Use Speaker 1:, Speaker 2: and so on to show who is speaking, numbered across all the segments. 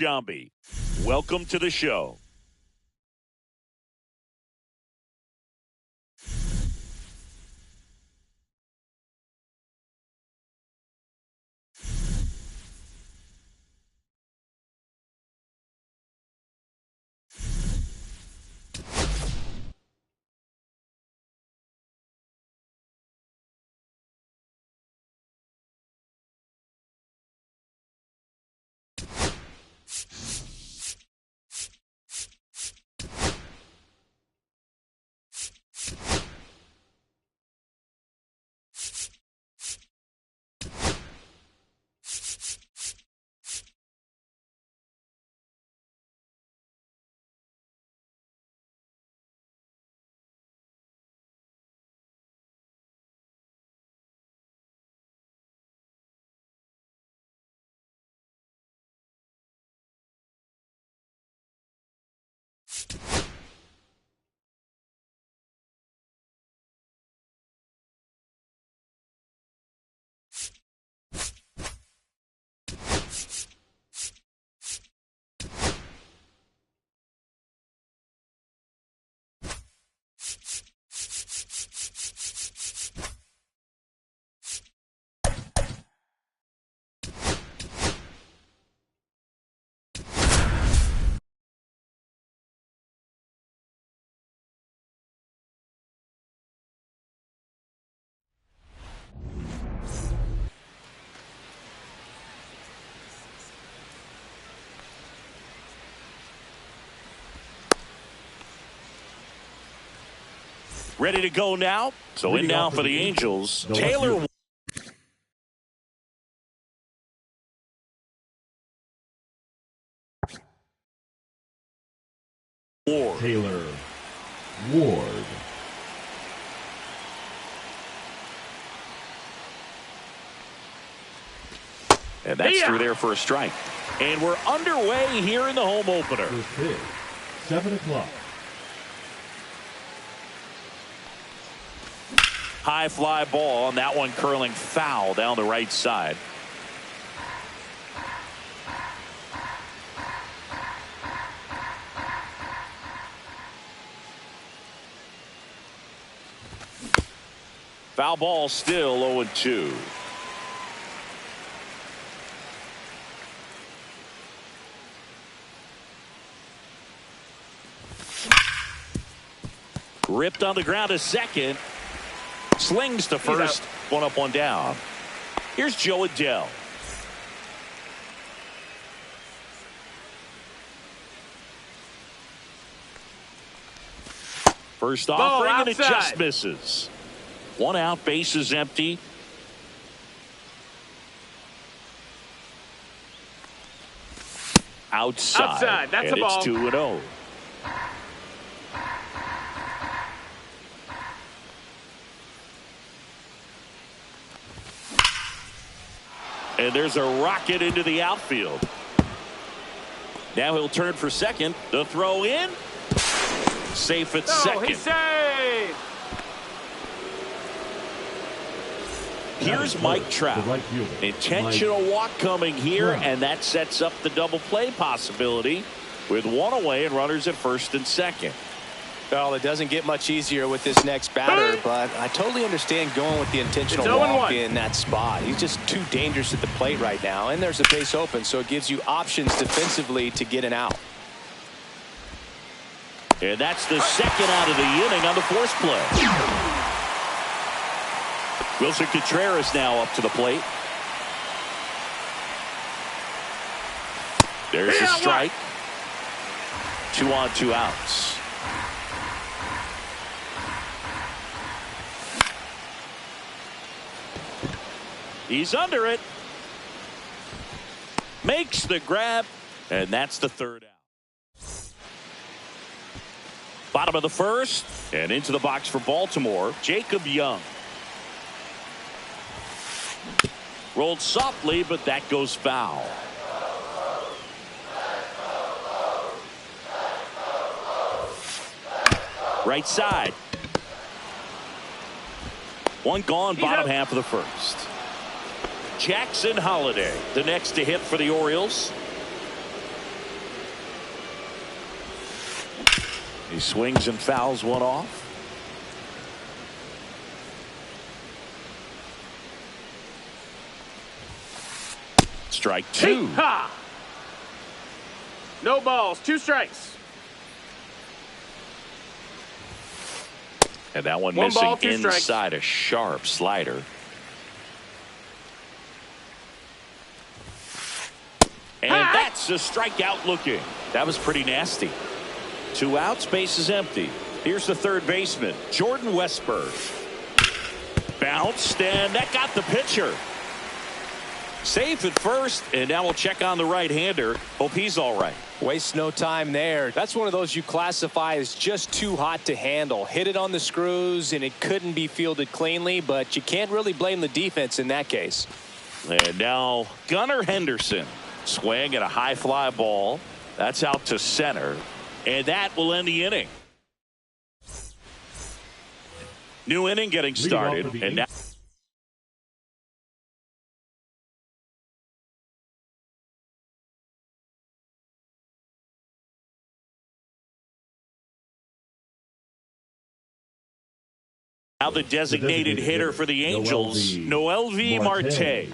Speaker 1: Jambi, welcome to the show. Ready to go now. So in now for the Angels, Taylor.
Speaker 2: Taylor Ward.
Speaker 1: And that's through there for a strike. And we're underway here in the home opener.
Speaker 2: 7 o'clock.
Speaker 1: High fly ball on that one, curling foul down the right side. Foul ball, still 0-2. Ripped on the ground, a second. Slings to first. One up, one down. Here's Joe Adele. First offering, and it just misses. One out, base is empty. Outside. That's
Speaker 3: and
Speaker 1: a ball. It's 2-0. And there's a rocket into the outfield. Now he'll turn for second. The throw in. Safe at second.
Speaker 3: He's safe.
Speaker 1: Here's Mike Trout. Intentional walk coming here, and that sets up the double play possibility with one away and runners at first and second.
Speaker 4: Well, it doesn't get much easier with this next batter, but I totally understand going with the intentional walk in that spot. He's just too dangerous at the plate right now, and there's a base open, so it gives you options defensively to get an out.
Speaker 1: And that's the second out of the inning on the force play. Wilson Contreras now up to the plate. There's the strike. 2 on, 2 outs. He's under it. Makes the grab, and that's the third out. Bottom of the first, and into the box for Baltimore, Jacob Young. Rolled softly, but that goes foul. Right side. One gone, bottom half of the first. Jackson Holiday, the next to hit for the Orioles. He swings and fouls one off. Strike two.
Speaker 3: Ha! No balls, 2 strikes.
Speaker 1: And that one
Speaker 3: One
Speaker 1: missing
Speaker 3: ball, 2 strikes.
Speaker 1: inside a sharp slider. And that's a strikeout looking. That was pretty nasty. 2 outs, base is empty. Here's the third baseman, Jordan Westburg. Bounced, and that got the pitcher. Safe at first, and now we'll check on the right-hander. Hope he's all right.
Speaker 4: Waste no time there. That's one of those you classify as just too hot to handle. Hit it on the screws, and it couldn't be fielded cleanly, but you can't really blame the defense in that case.
Speaker 1: And now Gunnar Henderson swing at a high fly ball. That's out to center, and that will end the inning. New inning getting started, and now the designated hitter for the Angels, MLB Marte.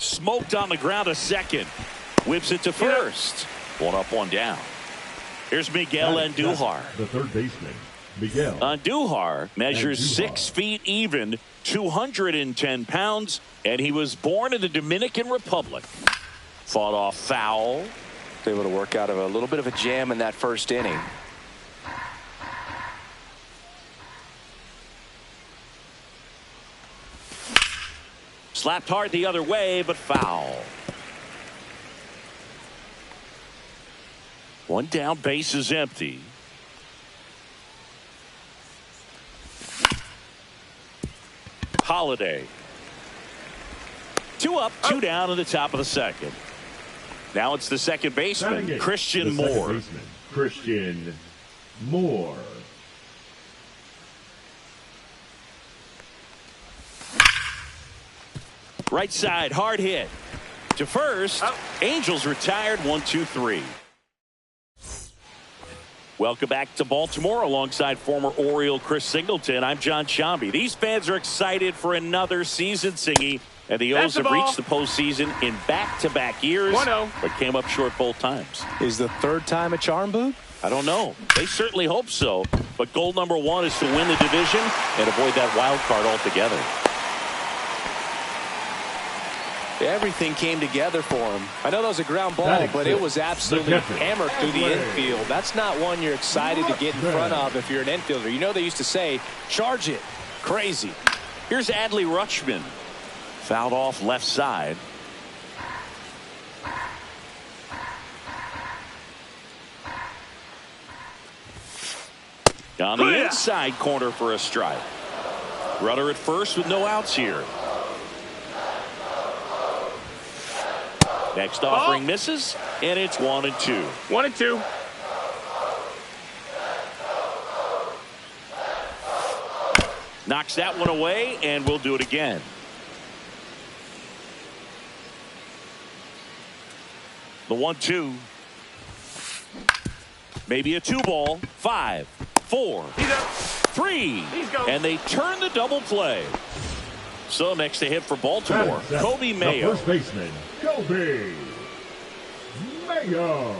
Speaker 1: Smoked on the ground a second. Whips it to first. 1 up, 1 down. Here's Miguel Andujar.
Speaker 2: The third baseman, Miguel.
Speaker 1: Andujar measures 6 feet even, 210 pounds, and he was born in the Dominican Republic. Fought off foul.
Speaker 4: Able to work out of a little bit of a jam in that first inning.
Speaker 1: Slapped hard the other way, but foul. 1 down, base is empty. Holiday. 2 up, 2 down in the top of the second. Now it's the second baseman, Christian Moore.
Speaker 2: Christian Moore.
Speaker 1: Right side, hard hit. To first, Angels retired 1-2-3. Welcome back to Baltimore alongside former Oriole Chris Singleton. I'm John Shambi. These fans are excited for another season, Singy. And the O's have reached the postseason in back-to-back years, but came up short both times.
Speaker 4: Is the third time a charm, Boog?
Speaker 1: I don't know. They certainly hope so. But goal number 1 is to win the division and avoid that wild card altogether.
Speaker 4: Everything came together for him. I know that was a ground ball, but it was absolutely hammered through the infield. That's not one you're excited to get in front of if you're an infielder. You know they used to say, charge it. Crazy.
Speaker 1: Here's Adley Rutschman. Fouled off left side. On the inside corner for a strike. Rudder at first with no outs here. Next offering misses, and it's 1-2.
Speaker 3: 1-2.
Speaker 1: Knocks that one away, and we'll do it again. The 1-2. Maybe a 2-ball. 5, 4, 3. And they turn the double play. So next to hit for Baltimore, Kobe Mayo.
Speaker 2: The first baseman, Kobe Mayo.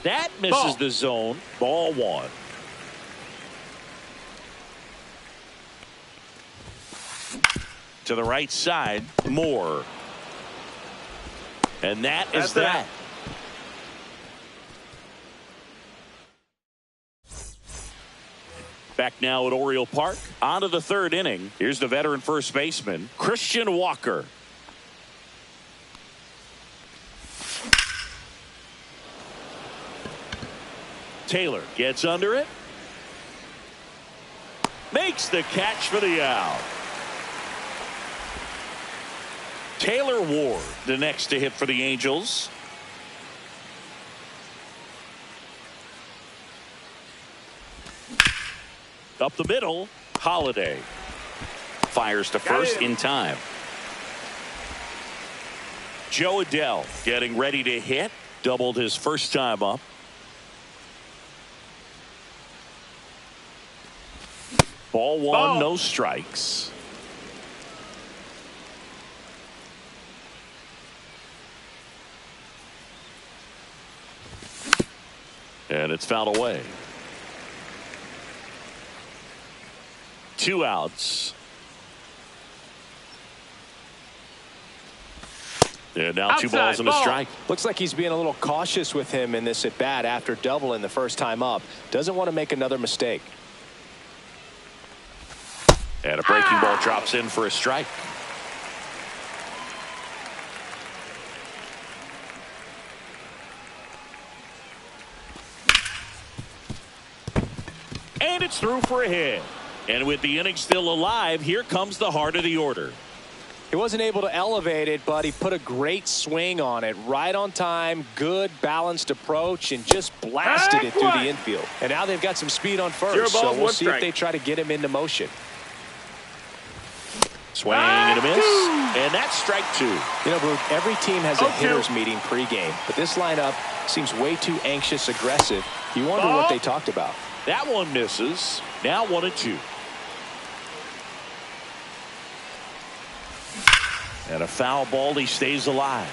Speaker 1: That misses the zone. Ball 1. To the right side, Moore. And that is that. Back now at Oriole Park. On to the third inning. Here's the veteran first baseman, Christian Walker. Taylor gets under it. Makes the catch for the out. Taylor Ward, the next to hit for the Angels. Up the middle, Holiday. Fires to first in time. Joe Adele getting ready to hit. Doubled his first time up. Ball one, no strikes. And it's fouled away. 2 outs. And now outside, 2 balls and a strike.
Speaker 4: Looks like he's being a little cautious with him in this at bat after doubling the first time up. Doesn't want to make another mistake.
Speaker 1: And a breaking ball drops in for a strike. And it's through for a hit. And with the inning still alive, here comes the heart of the order.
Speaker 4: He wasn't able to elevate it, but he put a great swing on it. Right on time, good balanced approach, and just blasted it through the infield. And now they've got some speed on first, so we'll see if they try to get him into motion.
Speaker 1: Swing and a miss, and that's strike 2.
Speaker 4: You know, Brute, every team has a hitters meeting pregame, but this lineup seems way too anxious, aggressive. You wonder what they talked about.
Speaker 1: That one misses. Now 1-2. And a foul ball. He stays alive.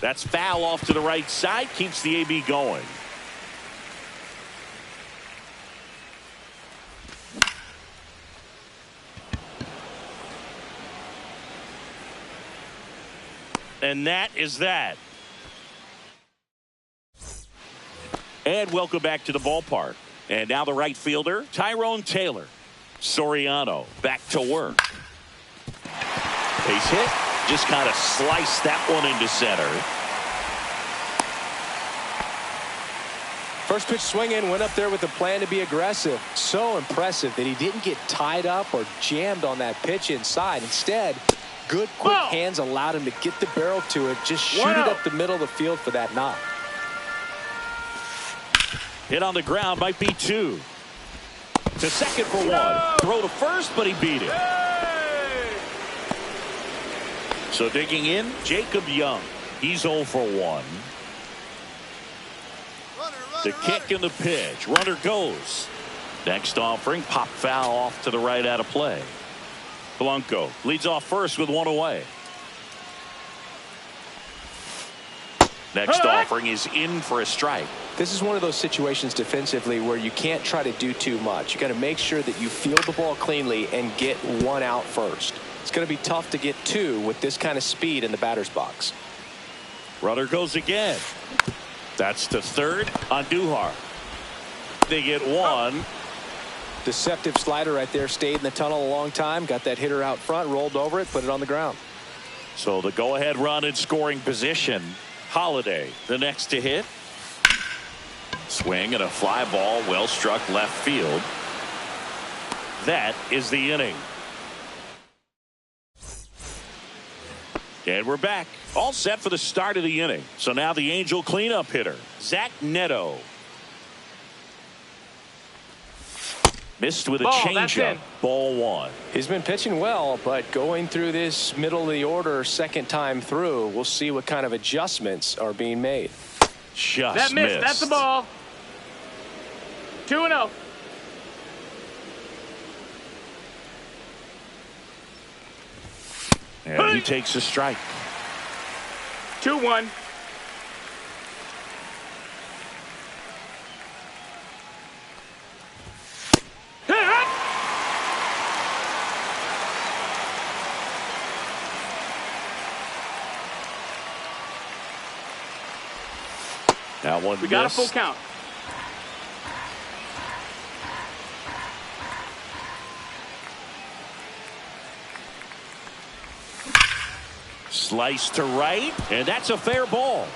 Speaker 1: That's foul off to the right side. Keeps the AB going. And that is that. And welcome back to the ballpark. And now the right fielder, Tyrone Taylor. Soriano back to work. Base hit. Just kind of sliced that one into center.
Speaker 4: First pitch swinging, went up there with a plan to be aggressive. So impressive that he didn't get tied up or jammed on that pitch inside. Instead, good quick hands allowed him to get the barrel to it. Just shoot it up the middle of the field for that knock.
Speaker 1: Hit on the ground, might be 2. To second for 1. Throw to first, but he beat it. So digging in, Jacob Young. He's 0 for 1. The kick and the pitch. Runner goes. Next offering, pop foul off to the right out of play. Blanco leads off first with 1 away. Next offering is in for a strike.
Speaker 4: This is one of those situations defensively where you can't try to do too much. You got to make sure that you field the ball cleanly and get 1 out first. It's going to be tough to get 2 with this kind of speed in the batter's box.
Speaker 1: Runner goes again. That's to third on Duhar. They get 1.
Speaker 4: Deceptive slider right there. Stayed in the tunnel a long time. Got that hitter out front. Rolled over it. Put it on the ground.
Speaker 1: So the go-ahead run in scoring position. Holiday, the next to hit. Swing and a fly ball. Well struck left field. That is the inning. And we're back. All set for the start of the inning. So now the Angel cleanup hitter, Zach Neto. Missed with a changeup. Ball 1.
Speaker 4: He's been pitching well, but going through this middle of the order second time through, we'll see what kind of adjustments are being made.
Speaker 1: Just
Speaker 3: that missed. That's the ball. 2-0.
Speaker 1: And he takes a strike.
Speaker 3: 2-1.
Speaker 1: That one
Speaker 3: we got a full count.
Speaker 1: Slice to right, and that's a fair ball.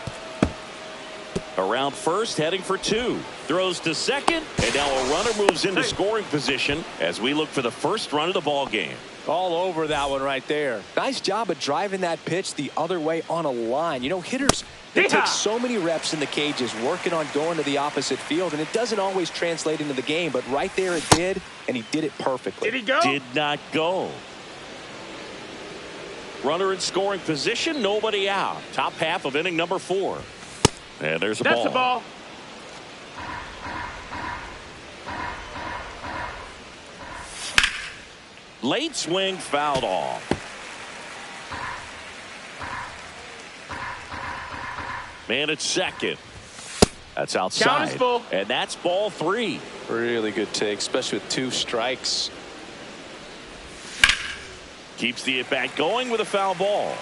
Speaker 1: Around first, heading for 2. Throws to second, and now a runner moves into scoring position as we look for the first run of the ball game.
Speaker 4: All over that one right there. Nice job of driving that pitch the other way on a line. You know, hitters They take so many reps in the cages working on going to the opposite field, and it doesn't always translate into the game, but right there it did, and he did it perfectly.
Speaker 3: Did he go?
Speaker 1: Did not go. Runner in scoring position, nobody out. Top half of inning number 4. And there's a ball.
Speaker 3: That's a ball.
Speaker 1: Late swing, fouled off. Man at second. That's outside.
Speaker 3: Count is full.
Speaker 1: And that's ball 3.
Speaker 4: Really good take, especially with 2 strikes.
Speaker 1: Keeps the at-bat going with a foul ball.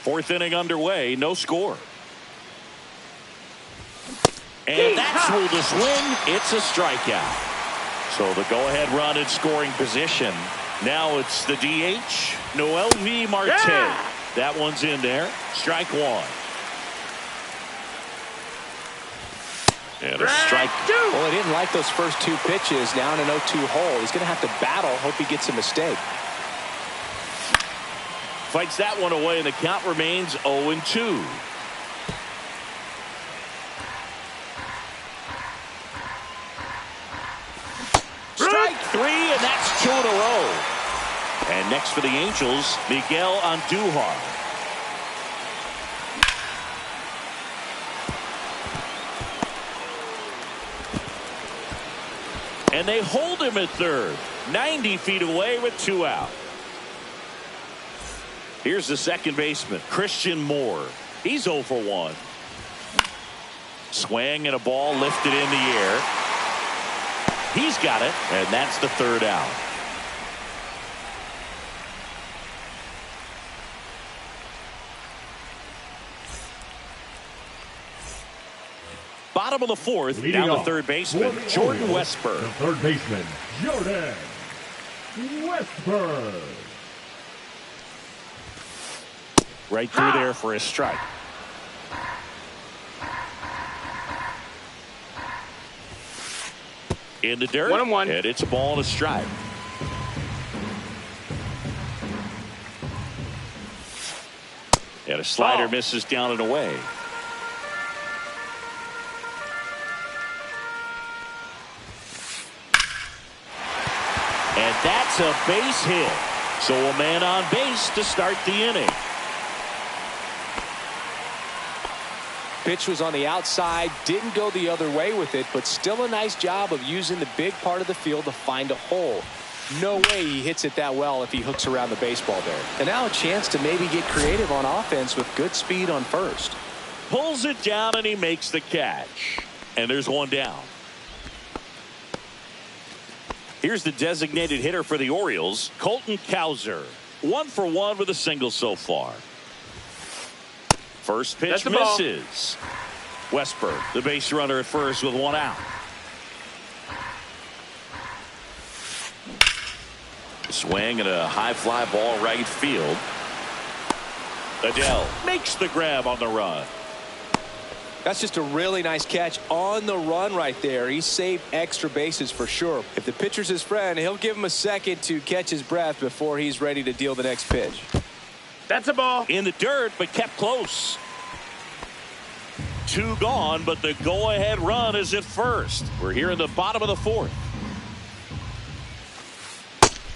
Speaker 1: 4th inning underway, no score. And that's ruled a swing. It's a strikeout. So the go-ahead run in scoring position. Now it's the DH, Noel V. Marte.
Speaker 3: Yeah!
Speaker 1: That one's in there. Strike 1. And a strike.
Speaker 4: Well, he didn't like those first 2 pitches. Now in an 0-2 hole. He's going to have to battle. Hope he gets a mistake.
Speaker 1: Fights that one away, and the count remains 0-2. Strike 3, and that's 2 in a row. And next for the Angels, Miguel Andujar. And they hold him at third. 90 feet away with 2 out. Here's the second baseman, Christian Moore. He's 0 for 1. Swing and a ball lifted in the air. He's got it, and that's the 3rd out. Bottom of the 4th,
Speaker 2: Leading
Speaker 1: down to
Speaker 2: off,
Speaker 1: 3rd baseman,
Speaker 2: for the
Speaker 1: Jordan
Speaker 2: Orioles,
Speaker 1: Westburg.
Speaker 2: The 3rd baseman, Jordan Westburg.
Speaker 1: Right through there for a strike. In the dirt,
Speaker 3: 1-1.
Speaker 1: and it's a ball and a strike. And a slider
Speaker 3: Ball.
Speaker 1: misses down and away. And that's a base hit. So a man on base to start the inning.
Speaker 4: Pitch was on the outside, didn't go the other way with it, but still a nice job of using the big part of the field to find a hole. No way he hits it that well if he hooks around the baseball there. And now a chance to maybe get creative on offense with good speed on first.
Speaker 1: Pulls it down and he makes the catch. And there's 1 down. Here's the designated hitter for the Orioles, Colton Cowser. 1 for 1 with a single so far. First pitch misses. Westburg, the base runner at first with 1 out. Swing and a high fly ball right field. Adele makes the grab on the run.
Speaker 4: That's just a really nice catch on the run right there. He saved extra bases for sure. If the pitcher's his friend, he'll give him a second to catch his breath before he's ready to deal the next pitch.
Speaker 3: That's a ball.
Speaker 1: In the dirt, but kept close. 2 gone, but the go-ahead run is at first. We're here in the bottom of the 4th.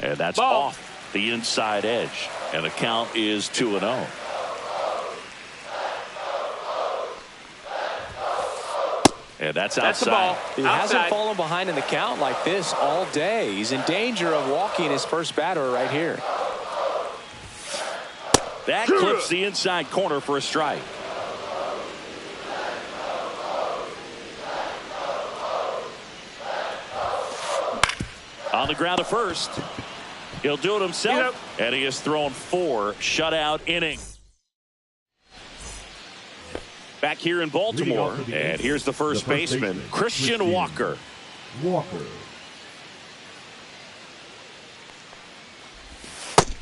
Speaker 1: And that's
Speaker 3: Ball.
Speaker 1: off the inside edge. And the count is 2-0. And that's outside.
Speaker 3: That's the ball.
Speaker 4: He hasn't fallen behind in the count like this all day. He's in danger of walking his first batter right here.
Speaker 1: That clips the inside corner for a strike. On the ground at first. He'll do it himself. And he has thrown 4 shutout innings. Back here in Baltimore. And here's the first baseman, Christian Walker.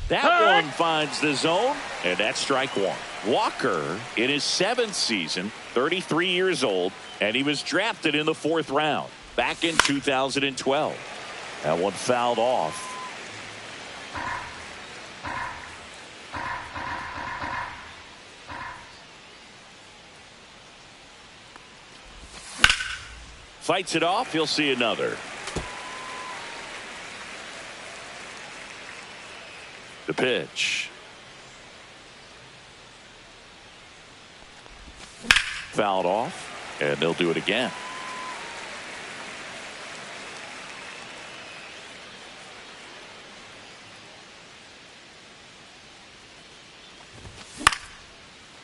Speaker 1: That one finds the zone, and that's strike 1. Walker, in his 7th season, 33 years old, and he was drafted in the 4th round back in 2012. That one fouled off. Fights it off. He'll see another. The pitch. Fouled off, and they'll do it again.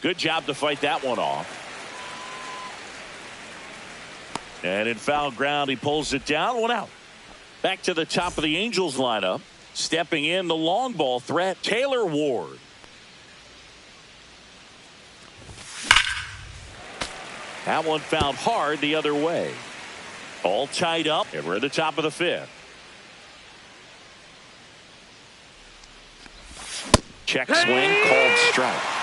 Speaker 1: Good job to fight that one off. And in foul ground, he pulls it down. 1 out. Back to the top of the Angels lineup. Stepping in, the long ball threat, Taylor Ward. That one fouled hard the other way. All tied up, and we're at the top of the 5th. Check swing, called strike.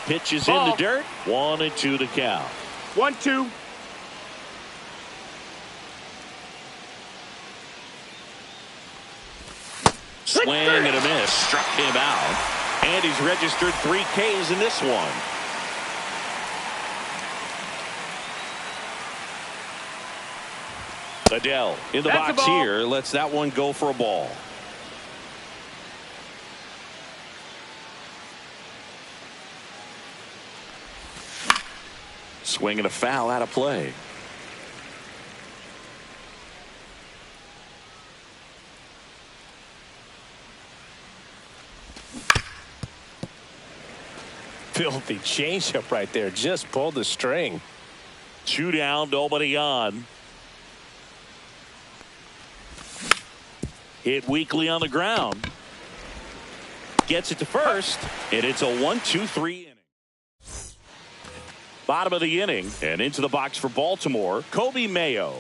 Speaker 1: Pitches in the dirt. 1-2 to count.
Speaker 3: 1-2.
Speaker 1: Swing and a miss. Struck him out. And he's registered 3 Ks in this one. Adele in the box here. Lets that one go for a ball. Swing and a foul out of play.
Speaker 4: Filthy changeup right there. Just pulled the string.
Speaker 1: 2 down, nobody on. Hit weakly on the ground. Gets it to first, and it's a 1-2-3 inning. Bottom of the inning, and into the box for Baltimore, Kobe Mayo.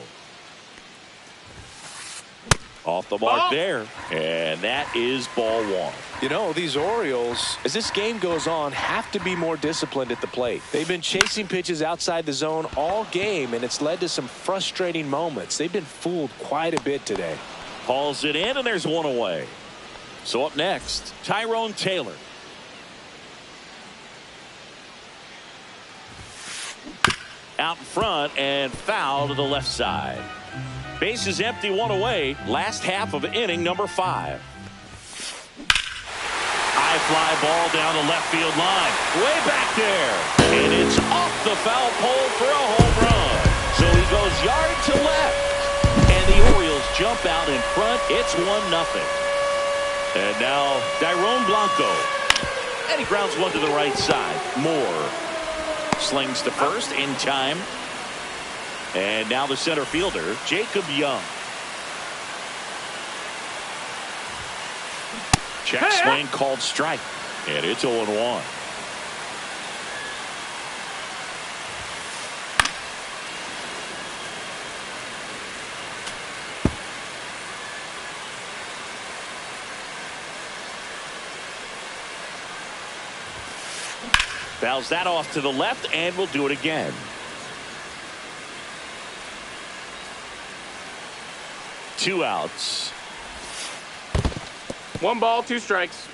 Speaker 1: Off the mark there, and that is ball 1.
Speaker 4: You know, these Orioles, as this game goes on, have to be more disciplined at the plate. They've been chasing pitches outside the zone all game, and it's led to some frustrating moments. They've been fooled quite a bit today.
Speaker 1: Hauls it in, and there's one away. So up next, Tyrone Taylor. Out in front and foul to the left side. Bases empty, 1 away. Last half of inning number 5. High fly ball down the left field line. Way back there. And it's off the foul pole for a home run. So he goes yard to left. And the Orioles jump out in front. It's 1-0. And now Dairon Blanco. And he grounds one to the right side. Moore slings to first in time. And now the center fielder, Jacob Young. Check swing called strike. And it's 0-1. Fouls that off to the left, and we'll do it again. Two outs.
Speaker 3: 1 ball, 2 strikes.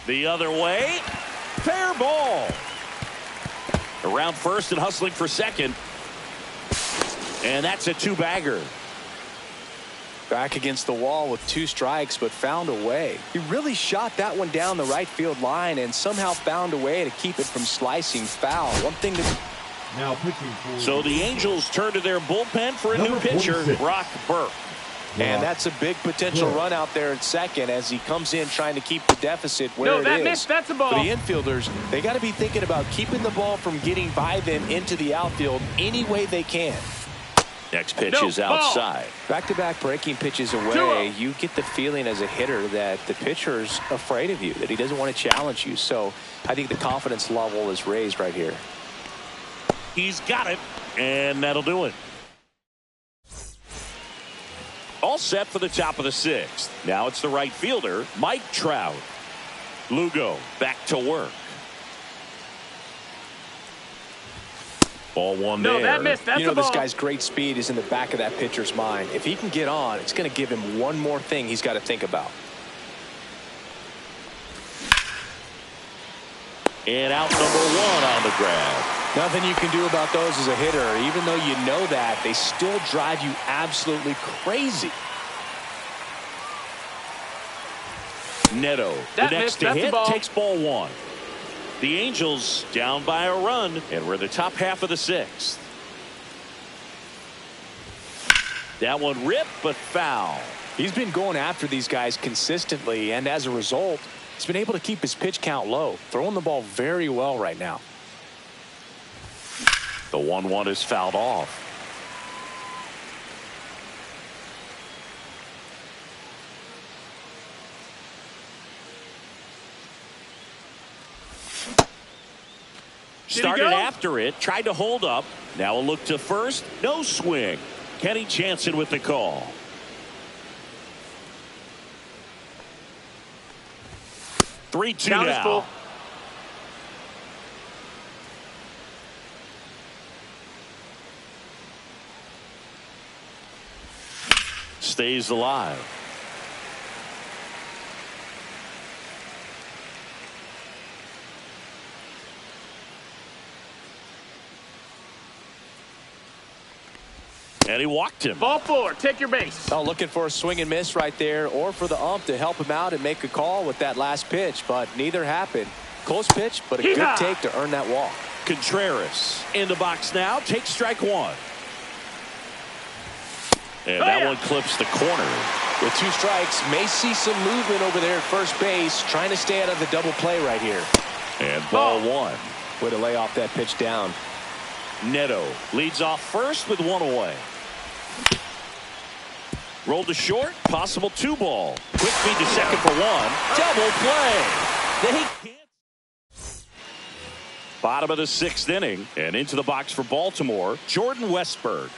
Speaker 1: The other way. Fair ball. Around first and hustling for second. And that's a 2-bagger.
Speaker 4: Back against the wall with 2 strikes, but found a way. He really shot that one down the right field line and somehow found a way to keep it from slicing foul. One thing to...
Speaker 2: Now pitching for
Speaker 1: So the Angels turn to their bullpen for a new pitcher,
Speaker 2: 46.
Speaker 1: Brock Burke.
Speaker 4: And that's a big potential run out there at second as he comes in trying to keep the deficit where it is.
Speaker 3: No, that missed. That's a ball.
Speaker 4: For the infielders, they got to be thinking about keeping the ball from getting by them into the outfield any way they can.
Speaker 1: Next pitch is outside.
Speaker 4: Back-to-back breaking pitches away, you get the feeling as a hitter that the pitcher's afraid of you, that he doesn't want to challenge you. So I think the confidence level is raised right here.
Speaker 1: He's got it, and that'll do it. All set for the top of the 6th. Now it's the right fielder, Mike Trout. Lugo back to work. Ball one
Speaker 3: No,
Speaker 1: there.
Speaker 3: that missed. That's
Speaker 4: You know,
Speaker 3: a ball.
Speaker 4: this guy's great speed is in the back of that pitcher's mind. If he can get on, it's going to give him one more thing he's got to think about.
Speaker 1: And out number one on the grab.
Speaker 4: Nothing you can do about those as a hitter. Even though you know that, they still drive you absolutely crazy.
Speaker 1: Neto, the
Speaker 3: That
Speaker 1: next
Speaker 3: missed.
Speaker 1: to
Speaker 3: That's a
Speaker 1: hit,
Speaker 3: ball.
Speaker 1: takes ball one. The Angels down by a run, and we're in the top half of the sixth. That one ripped, but foul.
Speaker 4: He's been going after these guys consistently, and as a result, he's been able to keep his pitch count low, throwing the ball very well right now.
Speaker 1: The 1-1 is fouled off. Started
Speaker 3: go?
Speaker 1: after it, tried to hold up. Now a look to first, no swing. Kenny Jansen with the call. Three-two
Speaker 3: Count is
Speaker 1: now.
Speaker 3: full.
Speaker 1: Stays alive. And he walked him.
Speaker 3: Ball four. Take your base.
Speaker 4: Oh, looking for a swing and miss right there, or for the ump to help him out and make a call with that last pitch, but neither happened. Close pitch, but a good take to earn that walk.
Speaker 1: Contreras in the box now. Takes strike one. And that one clips the corner.
Speaker 4: With two strikes, may see some movement over there at first base, trying to stay out of the double play right here.
Speaker 1: And ball one.
Speaker 4: Way to lay off that pitch down.
Speaker 1: Neto leads off first with one away. Rolled to short, possible 2-ball. Quick feed to second for one. Double play. They can't. Bottom of the sixth inning, and into the box for Baltimore, Jordan Westburg.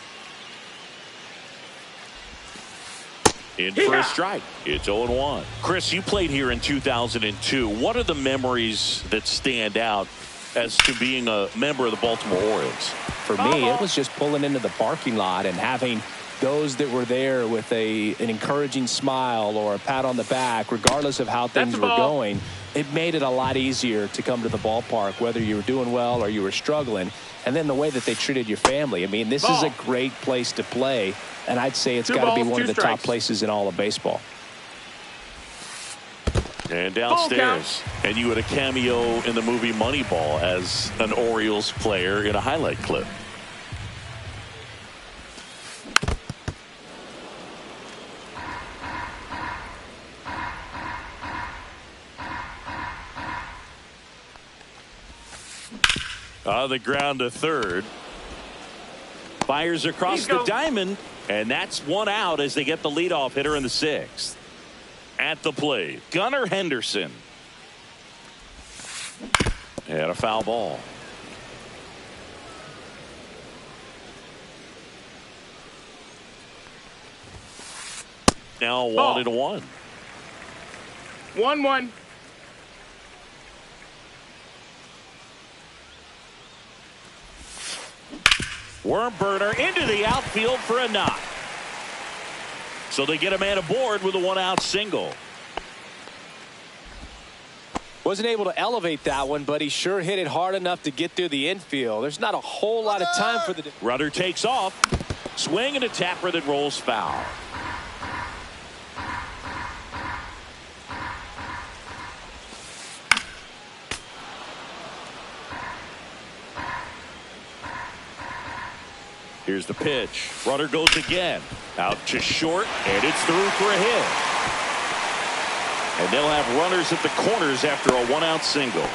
Speaker 1: In for a strike. It's 0-1. Chris, you played here in 2002. What are the memories that stand out as to being a member of the Baltimore Orioles?
Speaker 4: For me, it was just pulling into the parking lot and having those that were there with an encouraging smile or a pat on the back, regardless of how things were going. It made it a lot easier to come to the ballpark, whether you were doing well or you were struggling. And then the way that they treated your family. I mean, this is a great place to play, and I'd say it's got to be one of the top places in all of baseball.
Speaker 1: And downstairs, and you had a cameo in the movie Moneyball as an Orioles player in a highlight clip. On the ground to third. Fires across the diamond, and that's one out as they get the leadoff hitter in the sixth. At the plate, Gunnar Henderson. And a foul ball. Now 1-1.
Speaker 3: 1-1.
Speaker 1: Worm burner into the outfield for a knock. So they get a man aboard with a one-out single.
Speaker 4: Wasn't able to elevate that one, but he sure hit it hard enough to get through the infield. There's not a whole lot of time for the...
Speaker 1: Rudder takes off. Swing and a tapper that rolls foul. Here's the pitch. Rudder goes again. Out to short, and it's through for a hit. And they'll have runners at the corners after a one-out single.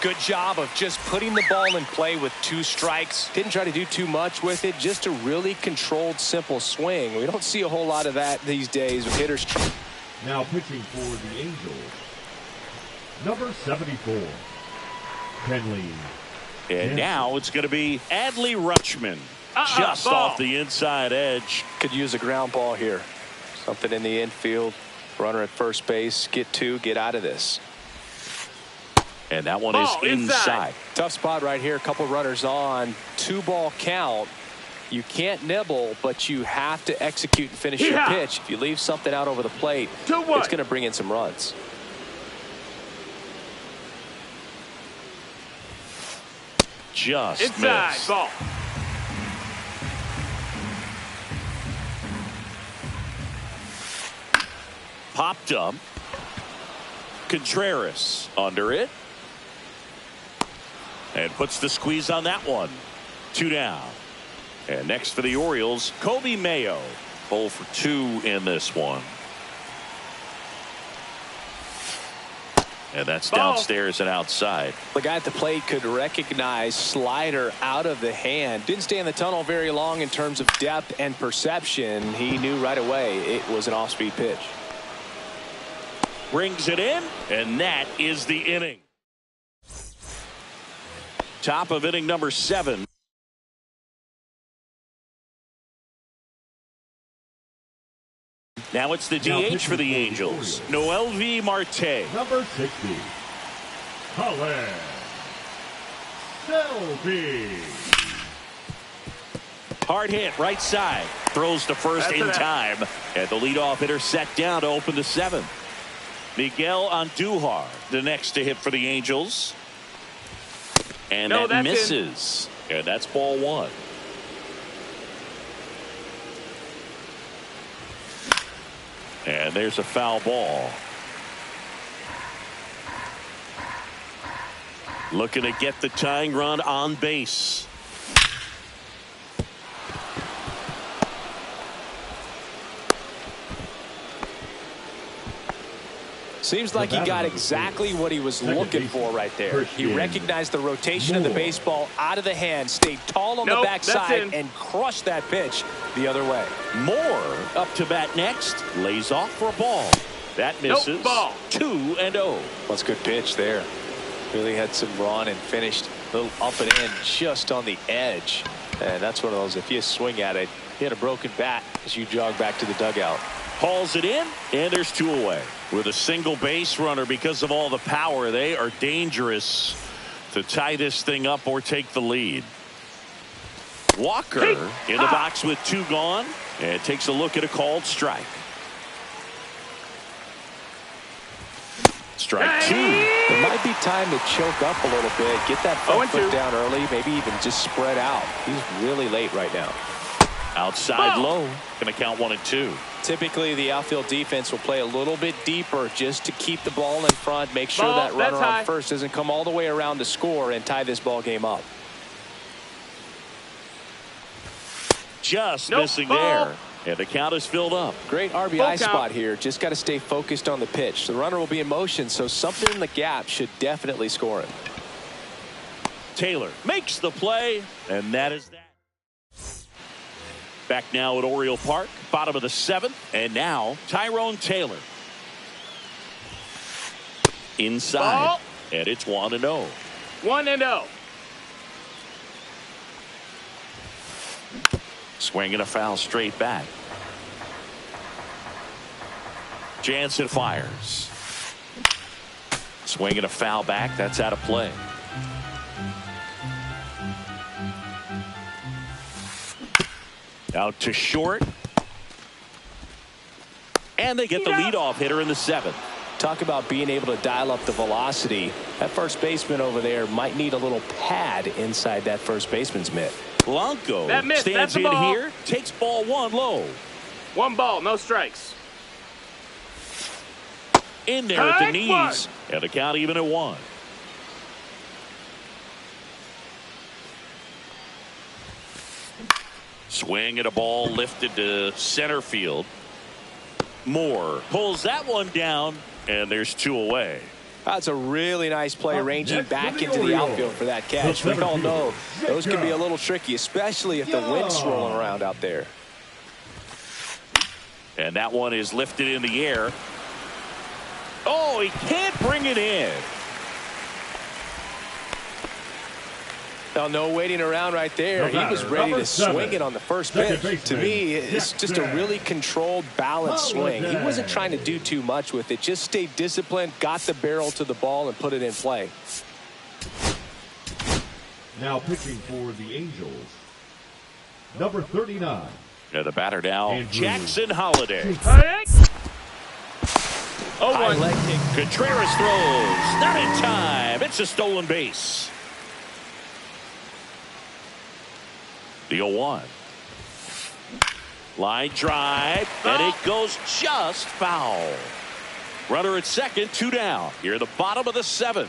Speaker 4: Good job of just putting the ball in play with two strikes. Didn't try to do too much with it. Just a really controlled, simple swing. We don't see a whole lot of that these days with hitters.
Speaker 2: Now pitching for the Angels, number 74, Kenley.
Speaker 1: And now it's going to be Adley Rutschman. Just off the inside edge.
Speaker 4: Could use a ground ball here. Something in the infield. Runner at first base. Get two. Get out of this.
Speaker 1: And that one is inside.
Speaker 4: Tough spot right here. A couple runners on. 2-ball count. You can't nibble, but you have to execute and finish your pitch. If you leave something out over the plate, it's going to bring in some runs.
Speaker 1: Just
Speaker 3: inside
Speaker 1: missed.
Speaker 3: ball.
Speaker 1: Popped up. Contreras under it. And puts the squeeze on that one. 2 down. And next for the Orioles, Kobe Mayo. 0 for 2 in this one. And that's downstairs and outside.
Speaker 4: The guy at the plate could recognize slider out of the hand. Didn't stay in the tunnel very long in terms of depth and perception. He knew right away it was an off-speed pitch.
Speaker 1: Brings it in, and that is the inning. Top of inning number 7. Now it's the DH for the Angels, Noelvi Marte.
Speaker 2: Number 60, Colin Selby.
Speaker 1: Hard hit, right side. Throws to first in time. And the leadoff hitter set down to open the 7th. Miguel Andujar, the next to hit for the Angels. And that misses. And that's ball 1. And there's a foul ball. Looking to get the tying run on base.
Speaker 4: Seems like he got exactly what he was looking for right there. He recognized the rotation of the baseball out of the hand, stayed tall on the backside, and crushed that pitch the other way.
Speaker 1: Moore up to bat next. Lays off for a ball. That misses.
Speaker 3: Ball.
Speaker 1: 2-0.
Speaker 4: That's a good pitch there. Really had some run and finished a little up and in just on the edge. And that's one of those, if you swing at it, you had a broken bat as you jog back to the dugout.
Speaker 1: Hauls it in, and there's 2 away. With a single base runner, because of all the power, they are dangerous to tie this thing up or take the lead. Walker in the box with 2 gone, and takes a look at a called strike. Strike 2.
Speaker 4: It might be time to choke up a little bit, get that front foot down early, maybe even just spread out. He's really late right now.
Speaker 1: Outside low. Going to count 1 and 2.
Speaker 4: Typically, the outfield defense will play a little bit deeper just to keep the ball in front, make sure that runner on first doesn't come all the way around to score and tie this ball game up.
Speaker 1: Just missing there. And the count is filled up.
Speaker 4: Great RBI spot here. Just got to stay focused on the pitch. The runner will be in motion, so something in the gap should definitely score him.
Speaker 1: Taylor makes the play, and that is that. Back now at Oriole Park, bottom of the 7th, and now Tyrone Taylor. Inside, and it's 1-0.
Speaker 3: 1-0.
Speaker 1: Swinging a foul straight back. Jansen fires. Swinging a foul back. That's out of play. Out to short. And they get the leadoff hitter in the 7th.
Speaker 4: Talk about being able to dial up the velocity. That first baseman over there might need a little pad inside that first baseman's mitt.
Speaker 1: Blanco stands in here, takes ball 1 low.
Speaker 3: 1 ball, no strikes.
Speaker 1: In there at the knees, and the count even at 1. Swing at a ball lifted to center field. Moore pulls that one down, and there's 2 away.
Speaker 4: That's a really nice play, ranging back into the outfield for that catch. We all know those can be a little tricky, especially if the wind's swirling around out there.
Speaker 1: And that one is lifted in the air. Oh, he can't bring it in.
Speaker 4: Well, no waiting around right there. He was ready to swing it on the first pitch. To me, it's just a really controlled, balanced swing. He wasn't trying to do too much with it. Just stayed disciplined, got the barrel to the ball, and put it in play.
Speaker 2: Now pitching for the Angels, number 39.
Speaker 1: And the batter now, Jackson Holiday.
Speaker 3: Oh,
Speaker 1: high leg kick. Contreras throws. Not in time. It's a stolen base. The 0-1. Line drive, and it goes just foul. Runner at second, 2 down. Here at the bottom of the 7th.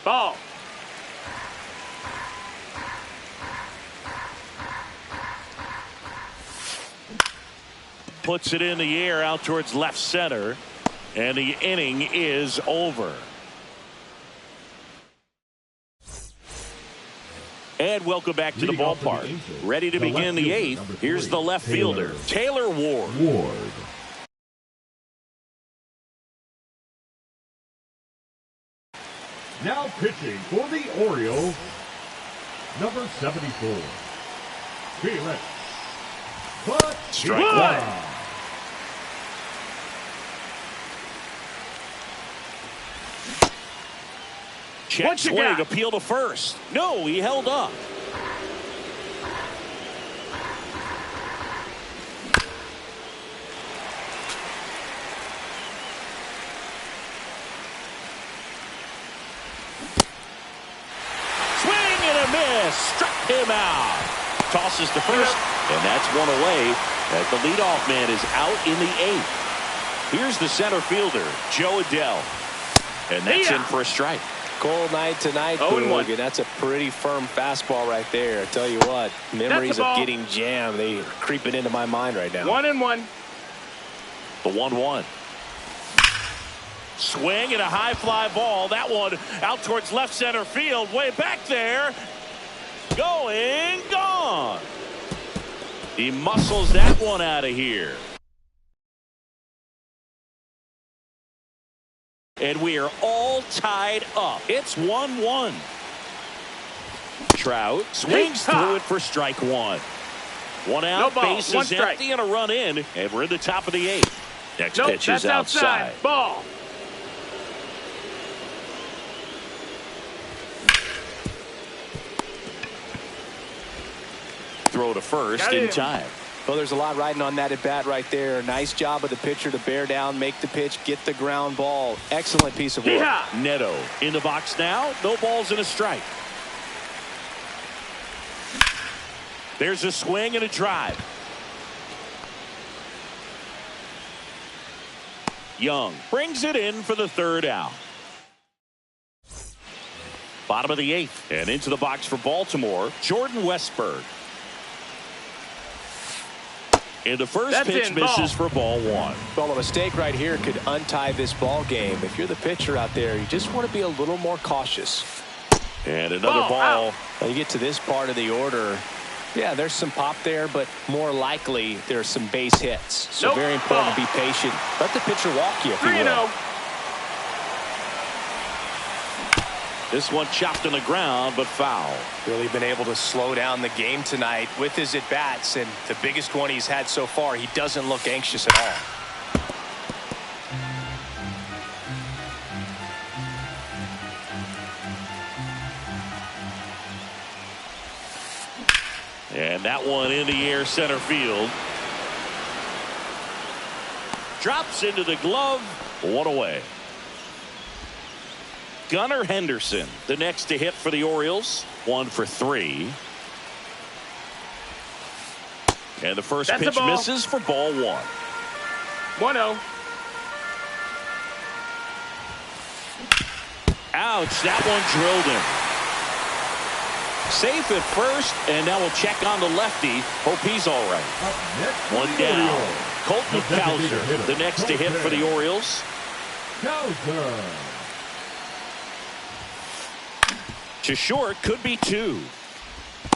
Speaker 3: Ball.
Speaker 1: Puts it in the air out towards left center, and the inning is over. And welcome back to the ballpark. Ready to begin the 8th. Here's the left fielder, Taylor Ward.
Speaker 2: Now pitching for the Orioles, number 74. Felix.
Speaker 1: Strike one. Check swing, appeal to first. No, he held up. Swing and a miss. Struck him out. Tosses to first, and that's one away as the leadoff man is out in the 8th. Here's the center fielder, Joe Adell. And that's in for a strike.
Speaker 4: Cold night tonight, Boog, and that's a pretty firm fastball right there. I tell you what, memories of getting jammed, they are creeping into my mind right now.
Speaker 3: 1-1.
Speaker 1: The 1-1. Swing and a high fly ball. That one out towards left center field, way back there. Going, gone. He muscles that one out of here. And we are all tied up. It's 1-1. Trout swings through it for strike one. One out, base is empty, and a run in, and we're in the top of the 8th. Next pitch is outside.
Speaker 3: Ball.
Speaker 1: Throw to first in time.
Speaker 4: Well, there's a lot riding on that at bat right there. Nice job of the pitcher to bear down, make the pitch, get the ground ball. Excellent piece of work.
Speaker 1: Neto in the box now. No balls and a strike. There's a swing and a drive. Young brings it in for the 3rd out. Bottom of the 8th, and into the box for Baltimore, Jordan Westburg. And the first pitch misses for ball 1.
Speaker 4: Well, a mistake right here could untie this ball game. If you're the pitcher out there, you just want to be a little more cautious.
Speaker 1: And another ball.
Speaker 4: When you get to this part of the order, yeah, there's some pop there, but more likely there's some base hits. So very important to be patient. Let the pitcher walk you if you will.
Speaker 1: This one chopped on the ground, but foul.
Speaker 4: Really been able to slow down the game tonight with his at-bats, and the biggest one he's had so far, he doesn't look anxious at all.
Speaker 1: And that one in the air center field. Drops into the glove. One away. Gunnar Henderson, the next to hit for the Orioles. 1 for 3. And the first pitch misses for ball 1.
Speaker 3: 1-0.
Speaker 1: Ouch, that one drilled him. Safe at first, and now we'll check on the lefty. Hope he's all right. One down. Colton Cowser, the next to hit for the Orioles. To short, could be 2.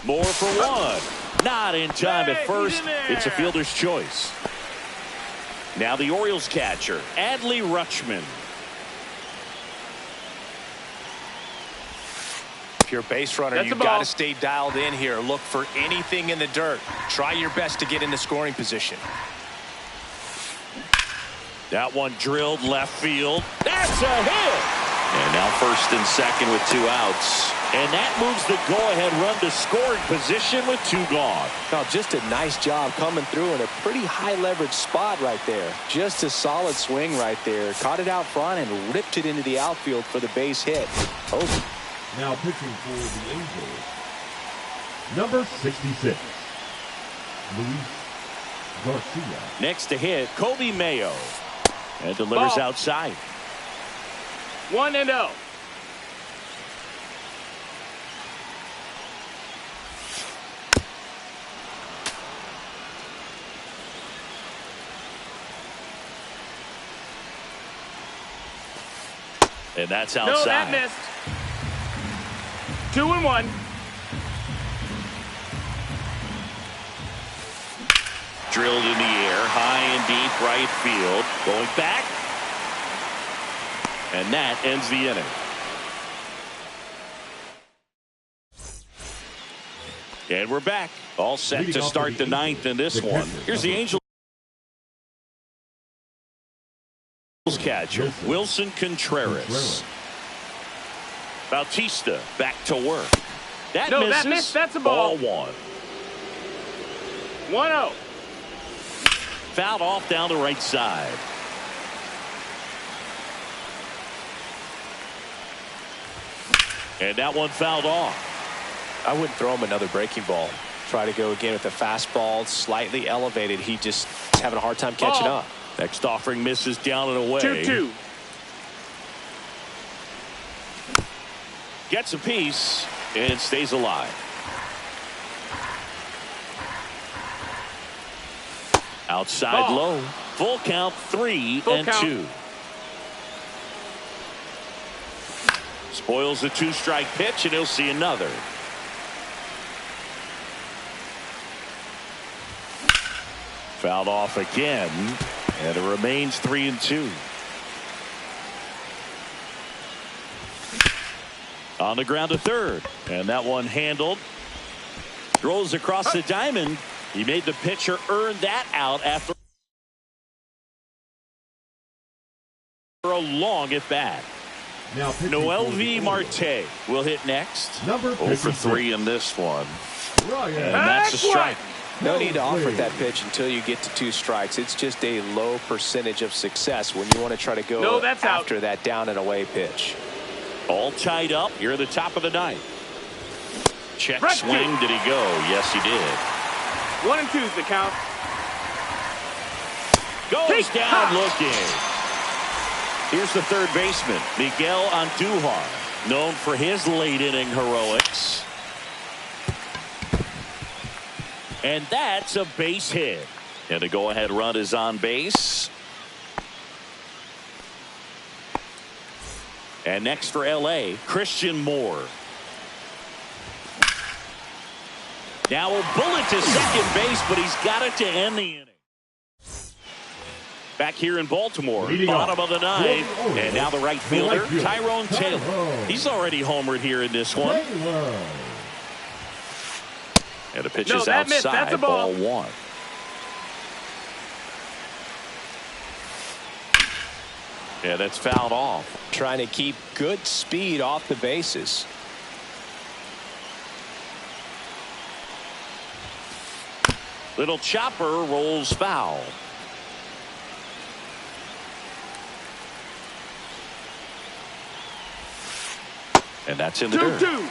Speaker 1: More for 1. Not in time at first. It's a fielder's choice. Now the Orioles catcher, Adley Rutschman.
Speaker 4: If you're a base runner, you've got to stay dialed in here. Look for anything in the dirt. Try your best to get into scoring position.
Speaker 1: That one drilled left field. That's a hit. And now first and second with 2 outs. And that moves the go-ahead run to scoring position with 2 gone.
Speaker 4: Now, just a nice job coming through in a pretty high-leverage spot right there. Just a solid swing right there. Caught it out front and ripped it into the outfield for the base hit. Oh.
Speaker 2: Now pitching for the Angels, number 66, Luis Garcia.
Speaker 1: Next to hit, Kobe Mayo. And delivers
Speaker 3: Ball.
Speaker 1: outside.
Speaker 3: 1-0.
Speaker 1: And that's outside.
Speaker 3: No, that missed. 2-1.
Speaker 1: Drilled in the air, high and deep right field. Going back. And that ends the inning. And we're back. All set to start the 9th in this one. Here's the Angels catcher, Wilson Contreras. Bautista back to work. That misses.
Speaker 3: That missed. That's a ball.
Speaker 1: Ball 1.
Speaker 3: 1-0.
Speaker 1: Fouled off down the right side. And that one fouled off.
Speaker 4: I wouldn't throw him another breaking ball. Try to go again with a fastball slightly elevated. He just is having a hard time catching up.
Speaker 1: Next offering misses down and away.
Speaker 3: 2-2.
Speaker 1: Gets a piece and stays alive. Outside low. Full count, 3-2. Spoils the 2-strike pitch, and he'll see another. Fouled off again, and it remains 3-2. On the ground to third, and that one handled. Throws across the diamond. He made the pitcher earn that out after a long at bat.
Speaker 2: Now
Speaker 1: MLB Marte will hit next.
Speaker 2: Number
Speaker 1: 0 for 3 in this one. And that's a strike.
Speaker 4: No need to offer that pitch until you get to 2 strikes. It's just a low percentage of success when you want to try to go after that down and away pitch.
Speaker 1: All tied up. You're at the top of the 9th. Check swing. Did he go? Yes, he did.
Speaker 3: 1-2's the count.
Speaker 1: Goes down looking. Here's the third baseman, Miguel Andujar, known for his late inning heroics. And that's a base hit. And the go-ahead run is on base. And next for L.A., Christian Moore. Now a bullet to second base, but he's got it to end the inning. Back here in Baltimore, bottom of the 9th, and now the right fielder, Tyrone Taylor. He's already homered here in this one. And the pitch is outside.
Speaker 3: That's a ball.
Speaker 1: Ball 1. Yeah, that's fouled off.
Speaker 4: Trying to keep good speed off the bases.
Speaker 1: Little chopper rolls foul. And that's in the dirt.
Speaker 3: 2-2.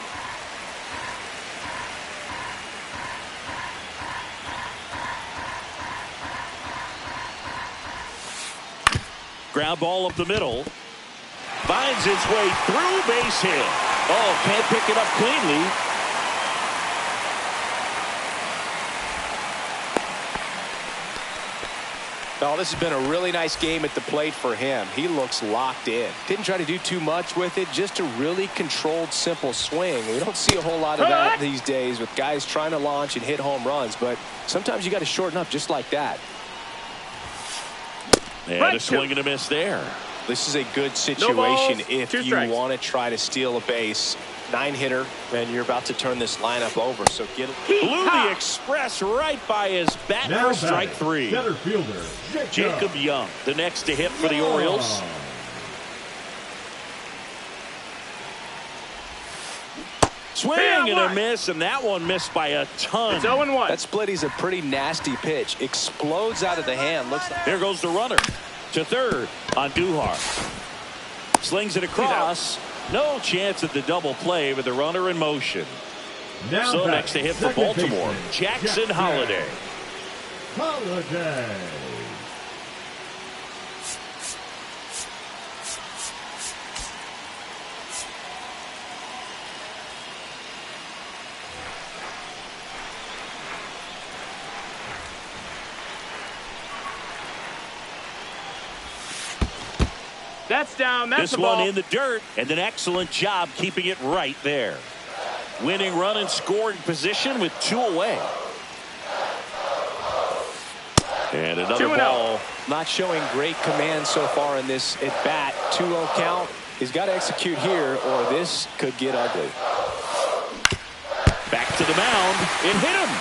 Speaker 1: Ground ball up the middle. Finds its way through, base hit. Oh, can't pick it up cleanly.
Speaker 4: Oh, this has been a really nice game at the plate for him. He looks locked in. Didn't try to do too much with it, just a really controlled, simple swing. We don't see a whole lot of that these days with guys trying to launch and hit home runs, but sometimes you got to shorten up just like that.
Speaker 1: And a swing and a miss there.
Speaker 4: This is a good situation if you want to try to steal a base 9-hitter, and you're about to turn this lineup over. So get it.
Speaker 1: Blew the express right by his bat
Speaker 2: Now
Speaker 1: for strike
Speaker 2: batting,
Speaker 1: 3.
Speaker 2: center fielder,
Speaker 1: Jacob Young, the next to hit for the Orioles. Swing and a miss, and that one missed by a ton.
Speaker 3: It's 0-1.
Speaker 4: That split is a pretty nasty pitch. Explodes out of the hand. Looks like
Speaker 1: Here goes the runner to third on Duhar. Slings it across. No chance at the double play with the runner in motion.
Speaker 2: Now
Speaker 1: So
Speaker 2: batting,
Speaker 1: next to hit for
Speaker 2: second
Speaker 1: Baltimore,
Speaker 2: baseman,
Speaker 1: Jackson Holliday.
Speaker 2: Holliday.
Speaker 3: That's down. That's
Speaker 1: This
Speaker 3: the ball.
Speaker 1: one in the dirt, and an excellent job keeping it right there. Winning run in scoring position with 2 away. And another
Speaker 3: 2-0.
Speaker 1: ball.
Speaker 4: not showing great command so far in this at bat. 2-0 count. He's got to execute here, or this could get ugly.
Speaker 1: Back to the mound. It hit him.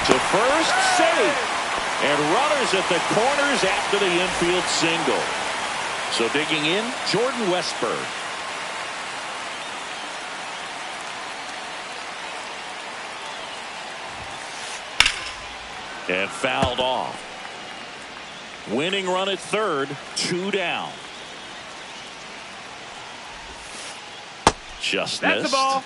Speaker 1: To first, safe. And runners at the corners after the infield single. So digging in, Jordan Westberg. And fouled off. Winning run at third, 2 down. Just
Speaker 3: That's
Speaker 1: missed.
Speaker 3: the ball.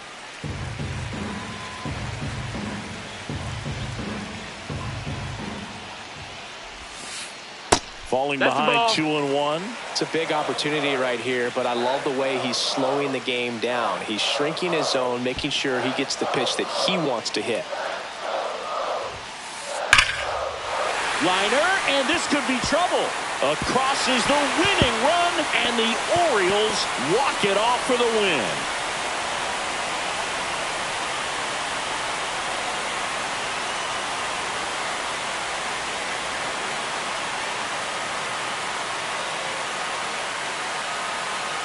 Speaker 1: Falling
Speaker 3: That's the ball.
Speaker 1: behind 2-1.
Speaker 4: It's a big opportunity right here, but I love the way he's slowing the game down. He's shrinking his zone, making sure he gets the pitch that he wants to hit.
Speaker 1: Liner, and this could be trouble. Across is the winning run, and the Orioles walk it off for the win.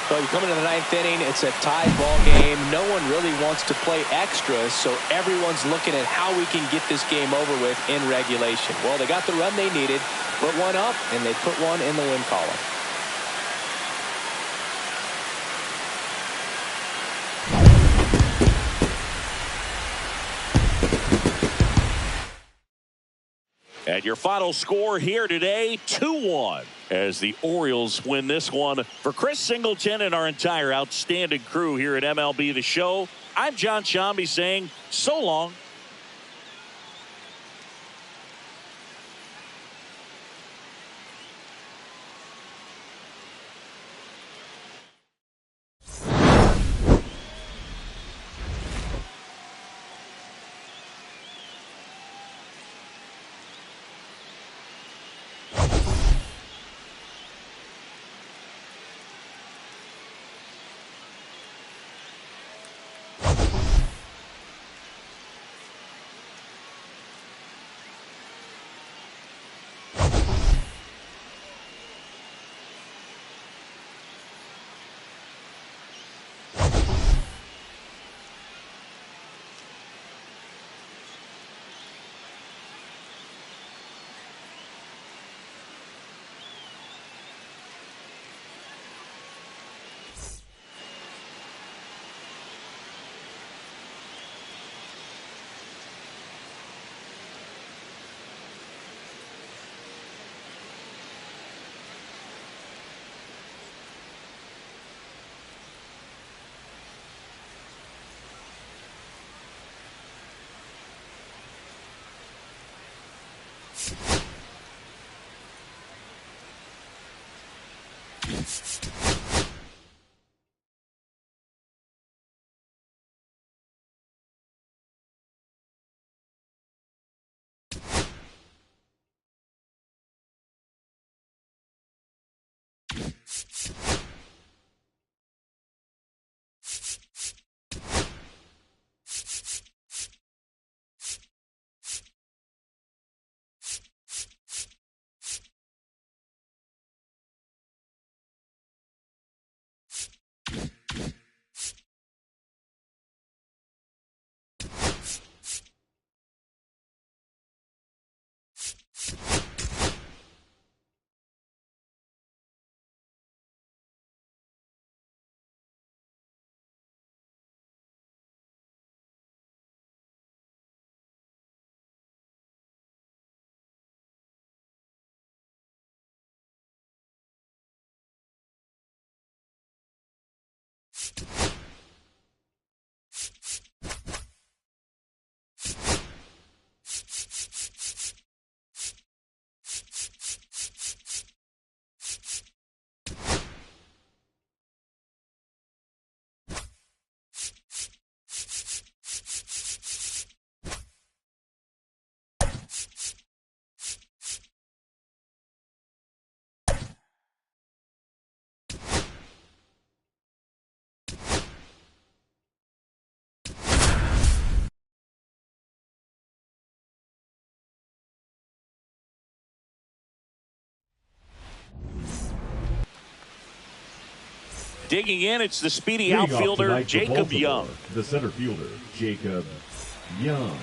Speaker 4: So you come into the 9th inning, it's a tied ball game. No one really wants to play extra, so everyone's looking at how we can get this game over with in regulation. Well, they got the run they needed, put one up, and they put one in the win column.
Speaker 1: And your final score here today, 2-1. As the Orioles win this one. For Chris Singleton and our entire outstanding crew here at MLB The Show, I'm John Shambi saying so long. Digging in, it's the speedy
Speaker 2: Leading off
Speaker 1: outfielder,
Speaker 2: tonight for
Speaker 1: Jacob
Speaker 2: Baltimore,
Speaker 1: Young.
Speaker 2: The center fielder, Jacob Young.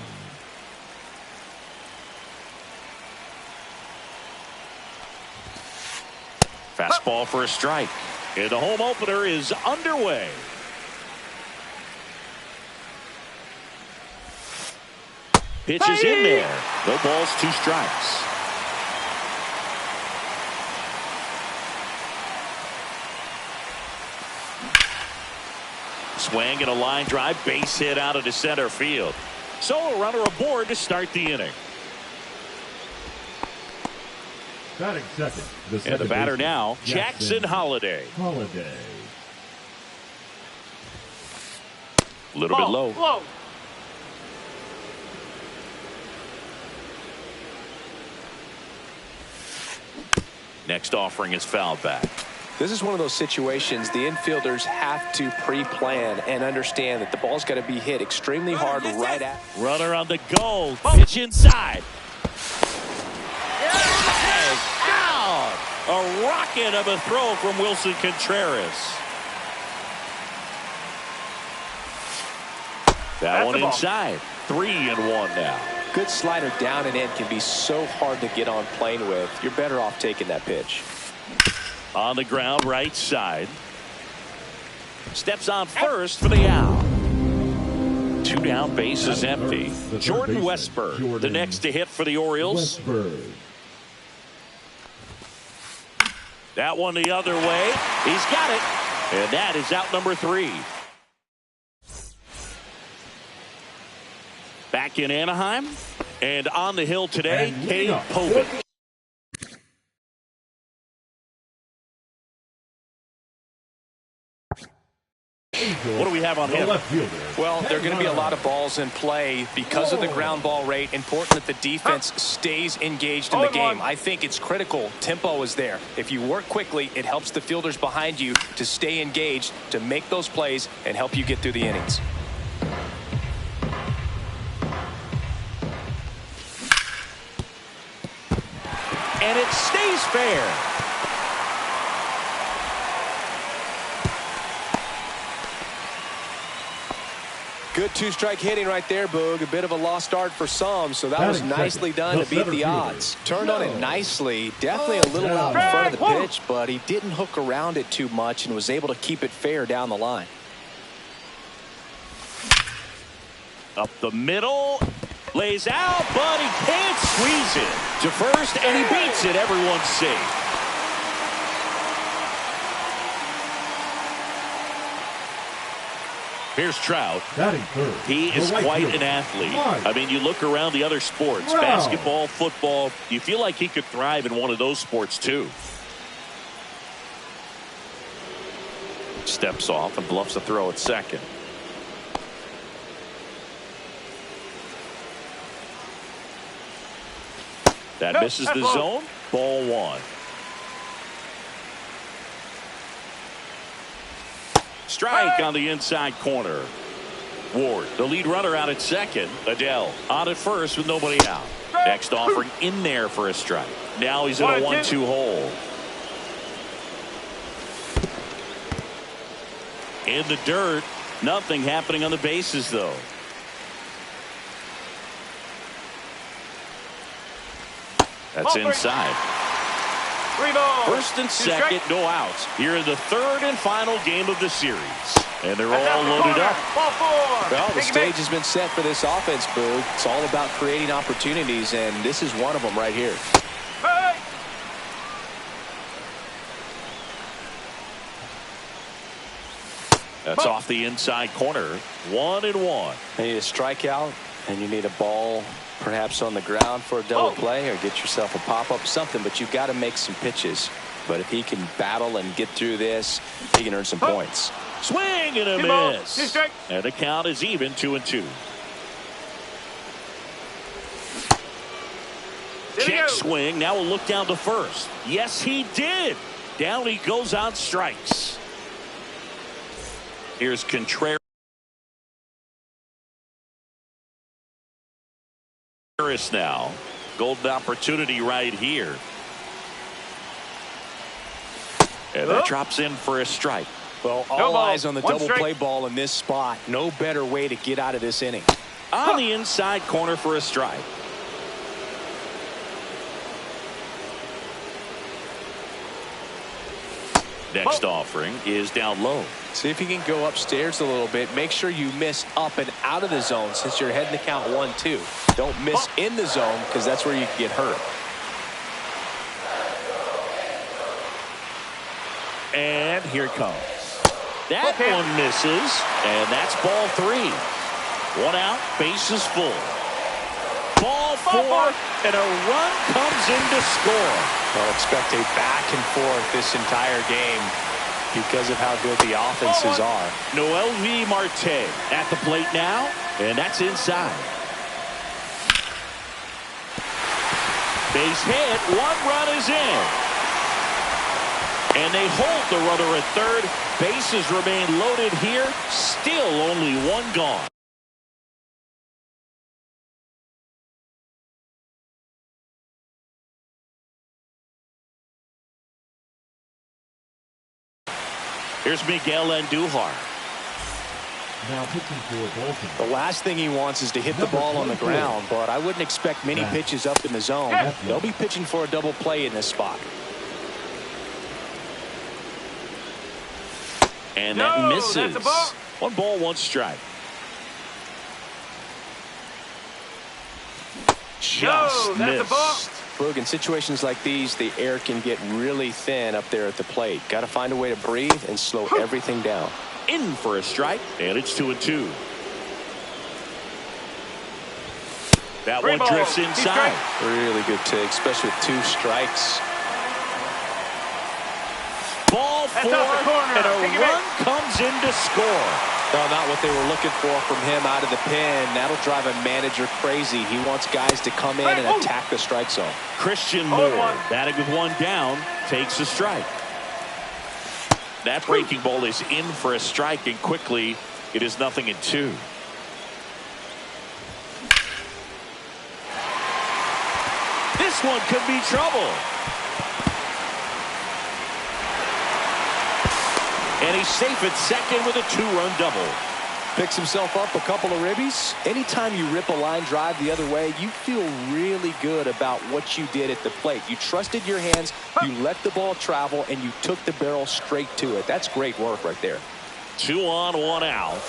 Speaker 1: Fastball for a strike. And the home opener is underway. Pitch is in there. No balls, 2 strikes. Swing and a line drive, base hit out into center field. So a runner aboard to start the inning.
Speaker 2: Batting second.
Speaker 1: And the batter now, Jackson Holliday.
Speaker 2: Holliday.
Speaker 1: A little bit low. Next offering is fouled back.
Speaker 4: This is one of those situations the infielders have to pre-plan and understand that the ball's got to be hit extremely hard right at.
Speaker 1: Runner on the go. Pitch inside. Out. A rocket of a throw from Wilson Contreras. That one inside. 3-1 now.
Speaker 4: Good slider down and in can be so hard to get on plane with. You're better off taking that pitch.
Speaker 1: On the ground, right side. Steps on first for the out. 2 down, base is empty. Jordan Westburg, the next to hit for the Orioles. That one the other way. He's got it. And that is out number 3. Back in Anaheim. And on the hill today, Cade Povich. What do we have on him?
Speaker 4: Well, there are going to be a lot of balls in play because of the ground ball rate. Important that the defense stays engaged in the game. I think it's critical. Tempo is there. If you work quickly, it helps the fielders behind you to stay engaged, to make those plays, and help you get through the innings.
Speaker 1: And it stays fair.
Speaker 4: Good 2-strike hitting right there, Boog. A bit of a lost start for some, so that was nicely done to beat the odds. Turned on it nicely. Definitely a little out in front of the pitch, but he didn't hook around it too much and was able to keep it fair down the line.
Speaker 1: Up the middle. Lays out, but he can't squeeze it to first, and he beats it. Everyone's safe. Here's Trout. He is quite an athlete. I mean, you look around the other sports, basketball, football, you feel like he could thrive in one of those sports too. Steps off and bluffs a throw at second. That misses the zone. Ball 1. Strike on the inside corner. Ward, the lead runner, out at second. Adele on at first with nobody out. Next offering in there for a strike. Now he's in a 1-2 hole. In the dirt. Nothing happening on the bases, though. That's inside.
Speaker 3: 3 balls.
Speaker 1: First and second, no outs. Here in the 3rd and final game of the series. And they're all loaded up.
Speaker 3: Ball 4.
Speaker 4: Well, the stage has been set for this offense, Boog. It's all about creating opportunities, and this is one of them right here.
Speaker 3: Hey.
Speaker 1: That's off the inside corner. 1-1.
Speaker 4: You need a strikeout, and you need a ball perhaps on the ground for a double play, or get yourself a pop-up, something, but you've got to make some pitches. But if he can battle and get through this, he can earn some points.
Speaker 1: Swing and a miss. And the count is even, 2-2. Check swing. Now we'll look down to first. Yes, he did. Down he goes on strikes. Here's Contreras now. Golden opportunity right here. And that drops in for a strike.
Speaker 4: Well, all eyes on the double play ball in this spot. No better way to get out of this inning.
Speaker 1: On the inside corner for a strike. Next offering is down low.
Speaker 4: See if you can go upstairs a little bit. Make sure you miss up and out of the zone since you're heading to count 1-2. Don't miss in the zone because that's where you can get hurt.
Speaker 1: And here it comes. That one misses, and that's ball 3. 1 out, bases full. Ball 4, and a run comes in to score.
Speaker 4: I'll expect a back and forth this entire game because of how good the offenses are.
Speaker 1: MLB Marte at the plate now, and that's inside. Base hit, 1 run is in. And they hold the runner at third. Bases remain loaded here. Still only 1 gone. Here's Miguel Andujar.
Speaker 2: Now pitching for Baltimore.
Speaker 4: The last thing he wants is to hit the ball on the ground, but I wouldn't expect many pitches up in the zone. They'll be pitching for a double play in this spot.
Speaker 1: And that misses. 1 ball, 1 strike. Just missed.
Speaker 4: Look, in situations like these, the air can get really thin up there at the plate. Got to find a way to breathe and slow everything down.
Speaker 1: In for a strike, and it's 2-2. That one drifts inside.
Speaker 4: Really good take, especially with 2 strikes.
Speaker 1: Ball 4, and a run comes in to score.
Speaker 4: No, not what they were looking for from him out of the pen. That'll drive a manager crazy. He wants guys to come in and attack the strike zone.
Speaker 1: Christian Moore, batting with 1 down, takes a strike. That breaking ball is in for a strike, and quickly it is 0-2. This one could be trouble. And he's safe at second with a 2-run double.
Speaker 4: Picks himself up a couple of ribbies. Anytime you rip a line drive the other way, you feel really good about what you did at the plate. You trusted your hands, you let the ball travel, and you took the barrel straight to it. That's great work right there.
Speaker 1: 2 on, 1 out.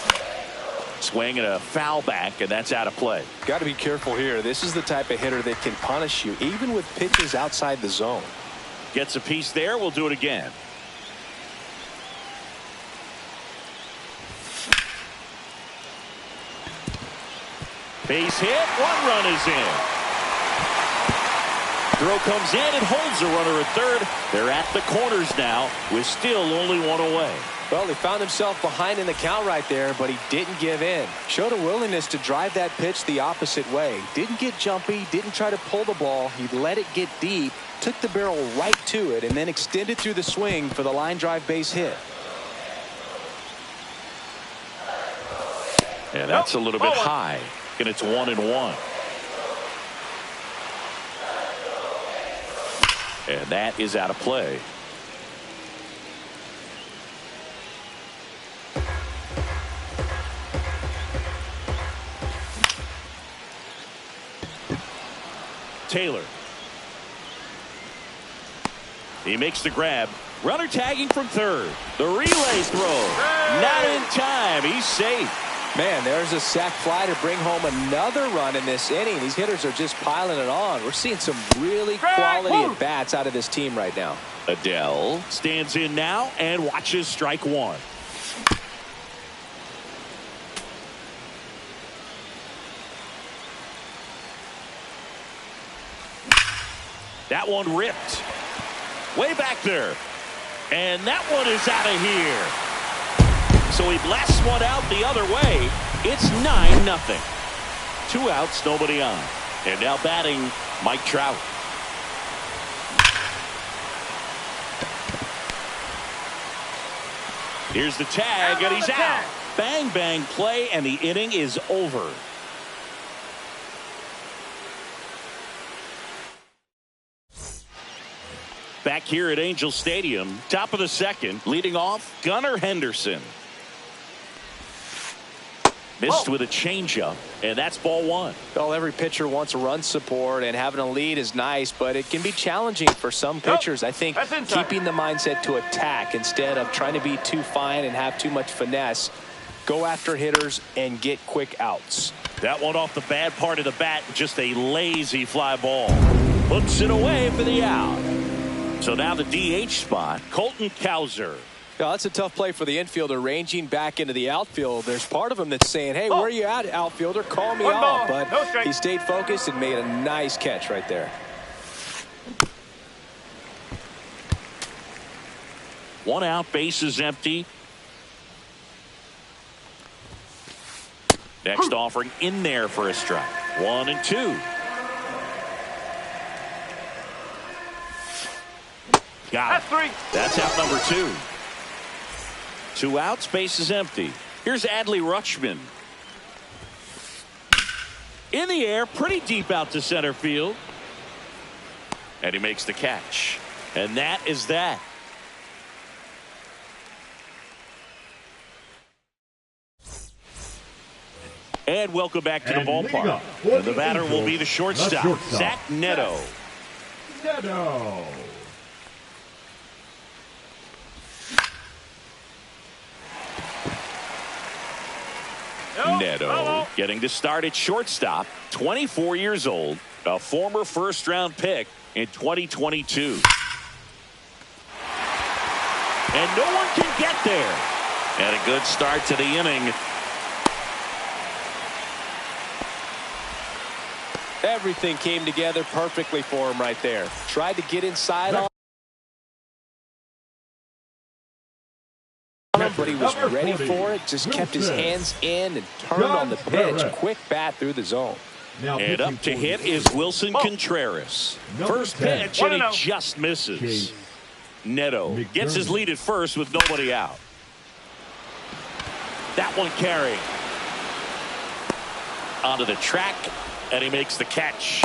Speaker 1: Swing and a foul back, and that's out of play.
Speaker 4: Got to be careful here. This is the type of hitter that can punish you, even with pitches outside the zone.
Speaker 1: Gets a piece there. We'll do it again. Base hit, 1 run is in. Throw comes in and holds the runner at third. They're at the corners now with still only 1 away.
Speaker 4: Well, he found himself behind in the count right there, but he didn't give in. Showed a willingness to drive that pitch the opposite way. Didn't get jumpy, didn't try to pull the ball. He let it get deep, took the barrel right to it, and then extended through the swing for the line drive base hit.
Speaker 1: Yeah, that's a little bit high. And it's 1-1. And that is out of play. Taylor. He makes the grab. Runner tagging from third. The relay throw. Not in time. He's safe.
Speaker 4: Man, there's a sac fly to bring home another run in this inning. These hitters are just piling it on. We're seeing some really quality at-bats out of this team right now.
Speaker 1: Adele stands in now and watches strike 1. That one ripped. Way back there. And that one is out of here. So he blasts one out the other way. It's 9-0. 2 outs, nobody on. And now batting, Mike Trout. Here's the tag, and he's out. Bang, bang play, and the inning is over. Back here at Angel Stadium, top of the second, leading off, Gunnar Henderson. Missed with a changeup, and that's ball one.
Speaker 4: Well, every pitcher wants a run support, and having a lead is nice, but it can be challenging for some pitchers. I think keeping the mindset to attack instead of trying to be too fine and have too much finesse. Go after hitters and get quick outs.
Speaker 1: That one off the bad part of the bat, just a lazy fly ball. Puts it away for the out. So now the DH spot, Colton Cowser.
Speaker 4: Now, that's a tough play for the infielder, ranging back into the outfield. There's part of him that's saying, hey, where are you at, outfielder? Call me off. But he stayed focused and made a nice catch right there.
Speaker 1: One out, bases empty. Next offering in there for a strike. 1-2. Got it.
Speaker 3: That's 3.
Speaker 1: That's out number 2. 2 outs, bases empty. Here's Adley Rutschman. In the air, pretty deep out to center field. And he makes the catch. And that is that. And welcome back to the ballpark. And the batter will be the shortstop, Zach Neto.
Speaker 2: Neto.
Speaker 1: Neto getting to start at shortstop, 24 years old, a former first-round pick in 2022. And no one can get there. And a good start to the inning.
Speaker 4: Everything came together perfectly for him right there. Tried to get inside on him, but he was ready for it. Just kept his hands in and turned on the pitch. Quick bat through the zone.
Speaker 1: And up to hit is Wilson Contreras. First pitch, and he just misses. Neto gets his lead at first with nobody out. That one carrying. Onto the track, and he makes the catch.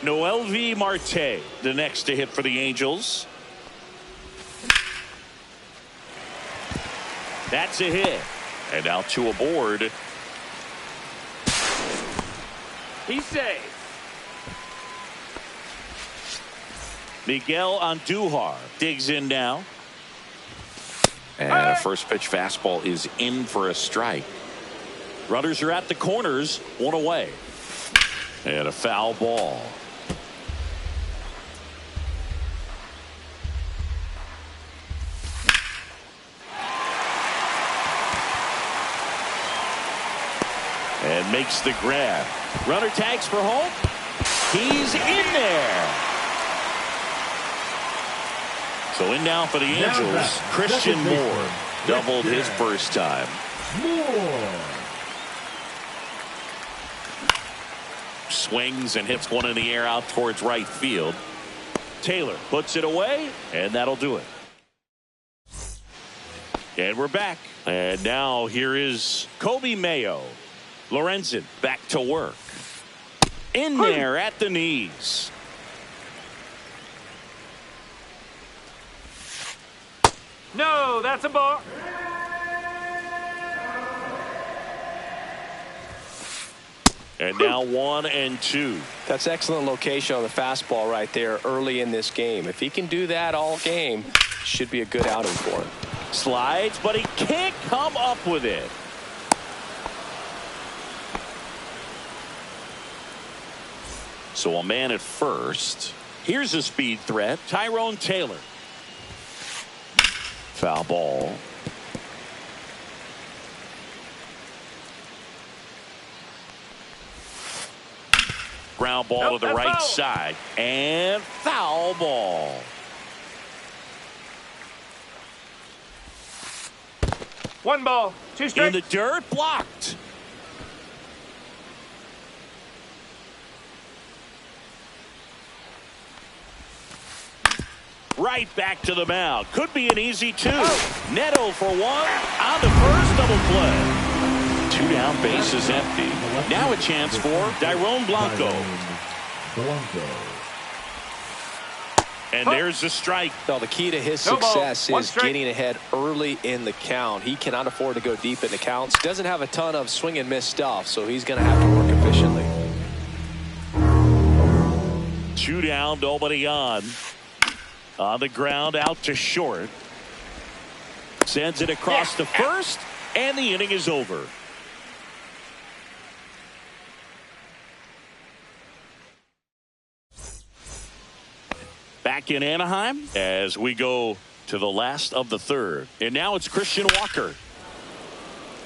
Speaker 1: Noelvi Marte, the next to hit for the Angels. That's a hit. And now 2 aboard.
Speaker 3: He's safe.
Speaker 1: Miguel Andujar digs in now. And a first pitch fastball is in for a strike. Runners are at the corners, 1 away. And a foul ball. And makes the grab. Runner tags for home. He's in there. So in now for the Angels, Christian Moore doubled his first time.
Speaker 2: Moore.
Speaker 1: Swings and hits one in the air out towards right field. Taylor puts it away, and that'll do it. And we're back. And now here is Kobe Mayo. Lorenzen back to work. In there at the knees.
Speaker 3: No, that's a ball.
Speaker 1: And now 1-2.
Speaker 4: That's excellent location on the fastball right there early in this game. If he can do that all game, should be a good outing for him.
Speaker 1: Slides, but he can't come up with it. So a man at first. Here's a speed threat, Tyrone Taylor. Foul ball. Ground ball to the right side. And foul ball.
Speaker 3: One ball, 2 strikes.
Speaker 1: In the dirt, blocked. Right back to the mound. Could be an easy 2. Neto for 1. On to first, double play. 2 down, bases empty. Now a chance for Dairon Blanco.
Speaker 2: Blanco.
Speaker 1: And there's the strike.
Speaker 4: Well, the key to his
Speaker 3: No ball.
Speaker 4: success
Speaker 3: One
Speaker 4: is
Speaker 3: strike.
Speaker 4: getting ahead early in the count. He cannot afford to go deep in the counts. Doesn't have a ton of swing and miss stuff, so he's going to have to work efficiently.
Speaker 1: 2 down, nobody on. On the ground, out to short. Sends it across to first, and the inning is over. Back in Anaheim as we go to the last of the third. And now it's Christian Walker.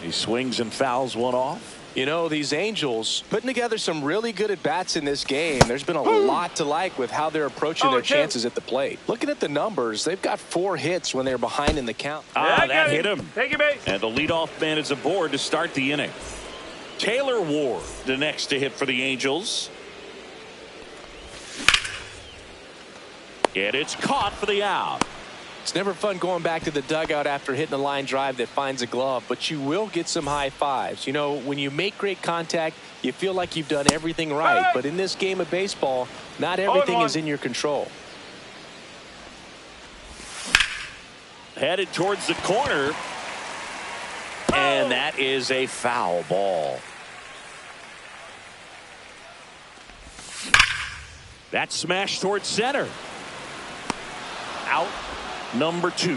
Speaker 1: He swings and fouls one off.
Speaker 4: You know, these Angels putting together some really good at-bats in this game. There's been a lot to like with how they're approaching their chances at the plate. Looking at the numbers, they've got 4 hits when they're behind in the count.
Speaker 1: That hit him.
Speaker 3: Take your base.
Speaker 1: And the leadoff man is aboard to start the inning. Taylor Ward, the next to hit for the Angels. And it's caught for the out.
Speaker 4: It's never fun going back to the dugout after hitting a line drive that finds a glove, but you will get some high fives. You know, when you make great contact, you feel like you've done everything right. But in this game of baseball, not everything is in your control.
Speaker 1: Headed towards the corner. And that is a foul ball. That's smashed towards center. Out number 2.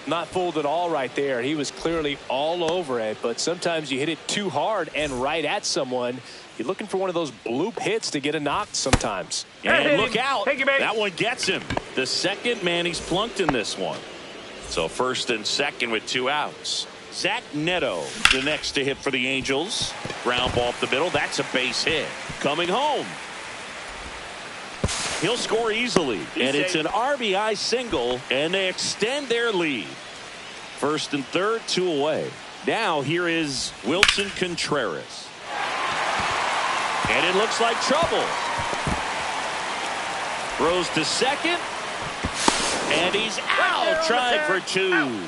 Speaker 4: Not fooled at all right there. He was clearly all over it, but sometimes you hit it too hard and right at someone. You're looking for one of those bloop hits to get a knock sometimes.
Speaker 1: And look out. That one gets him. The second man he's plunked in this one. So first and second with 2 outs. Zach Neto, the next to hit for the Angels. Ground ball up the middle. That's a base hit. Coming home. He'll score easily, and it's an RBI single, and they extend their lead. First and third, 2 away. Now here is Wilson Contreras. And it looks like trouble. Throws to second, and he's out, trying for 2.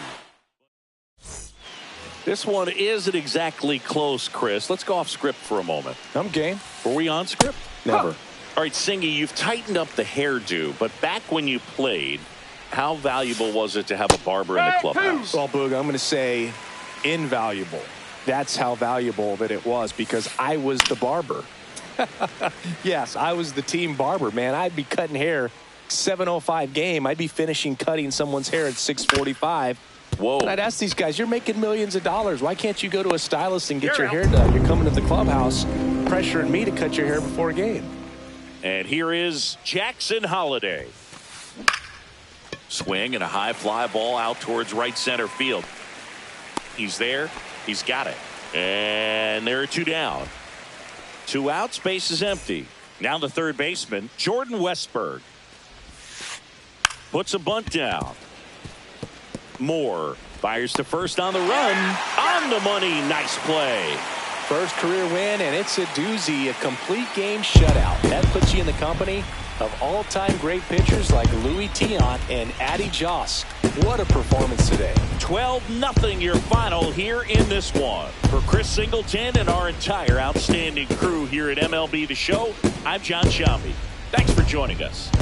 Speaker 1: This one isn't exactly close, Chris. Let's go off script for a moment.
Speaker 4: I'm game.
Speaker 1: Were we on script?
Speaker 4: Never.
Speaker 1: All right, Singy, you've tightened up the hairdo, but back when you played, how valuable was it to have a barber in the clubhouse?
Speaker 4: Well, Boog, I'm going to say invaluable. That's how valuable that it was, because I was the barber. Yes, I was the team barber, man. I'd be cutting hair 7:05 game. I'd be finishing cutting someone's hair at 6:45.
Speaker 1: Whoa.
Speaker 4: And I'd ask these guys, you're making millions of dollars. Why can't you go to a stylist and get your hair done? You're coming to the clubhouse pressuring me to cut your hair before a game.
Speaker 1: And here is Jackson Holliday. Swing and a high fly ball out towards right center field. He's there. He's got it. And there are 2 down. 2 outs. Base is empty. Now the third baseman, Jordan Westberg. Puts a bunt down. Moore fires to first on the run. On the money. Nice play.
Speaker 4: First career win, and it's a doozy, a complete game shutout. That puts you in the company of all-time great pitchers like Louis Tiant and Addy Joss. What a performance today.
Speaker 1: 12-0 your final here in this one. For Chris Singleton and our entire outstanding crew here at MLB The Show, I'm John Shambi. Thanks for joining us.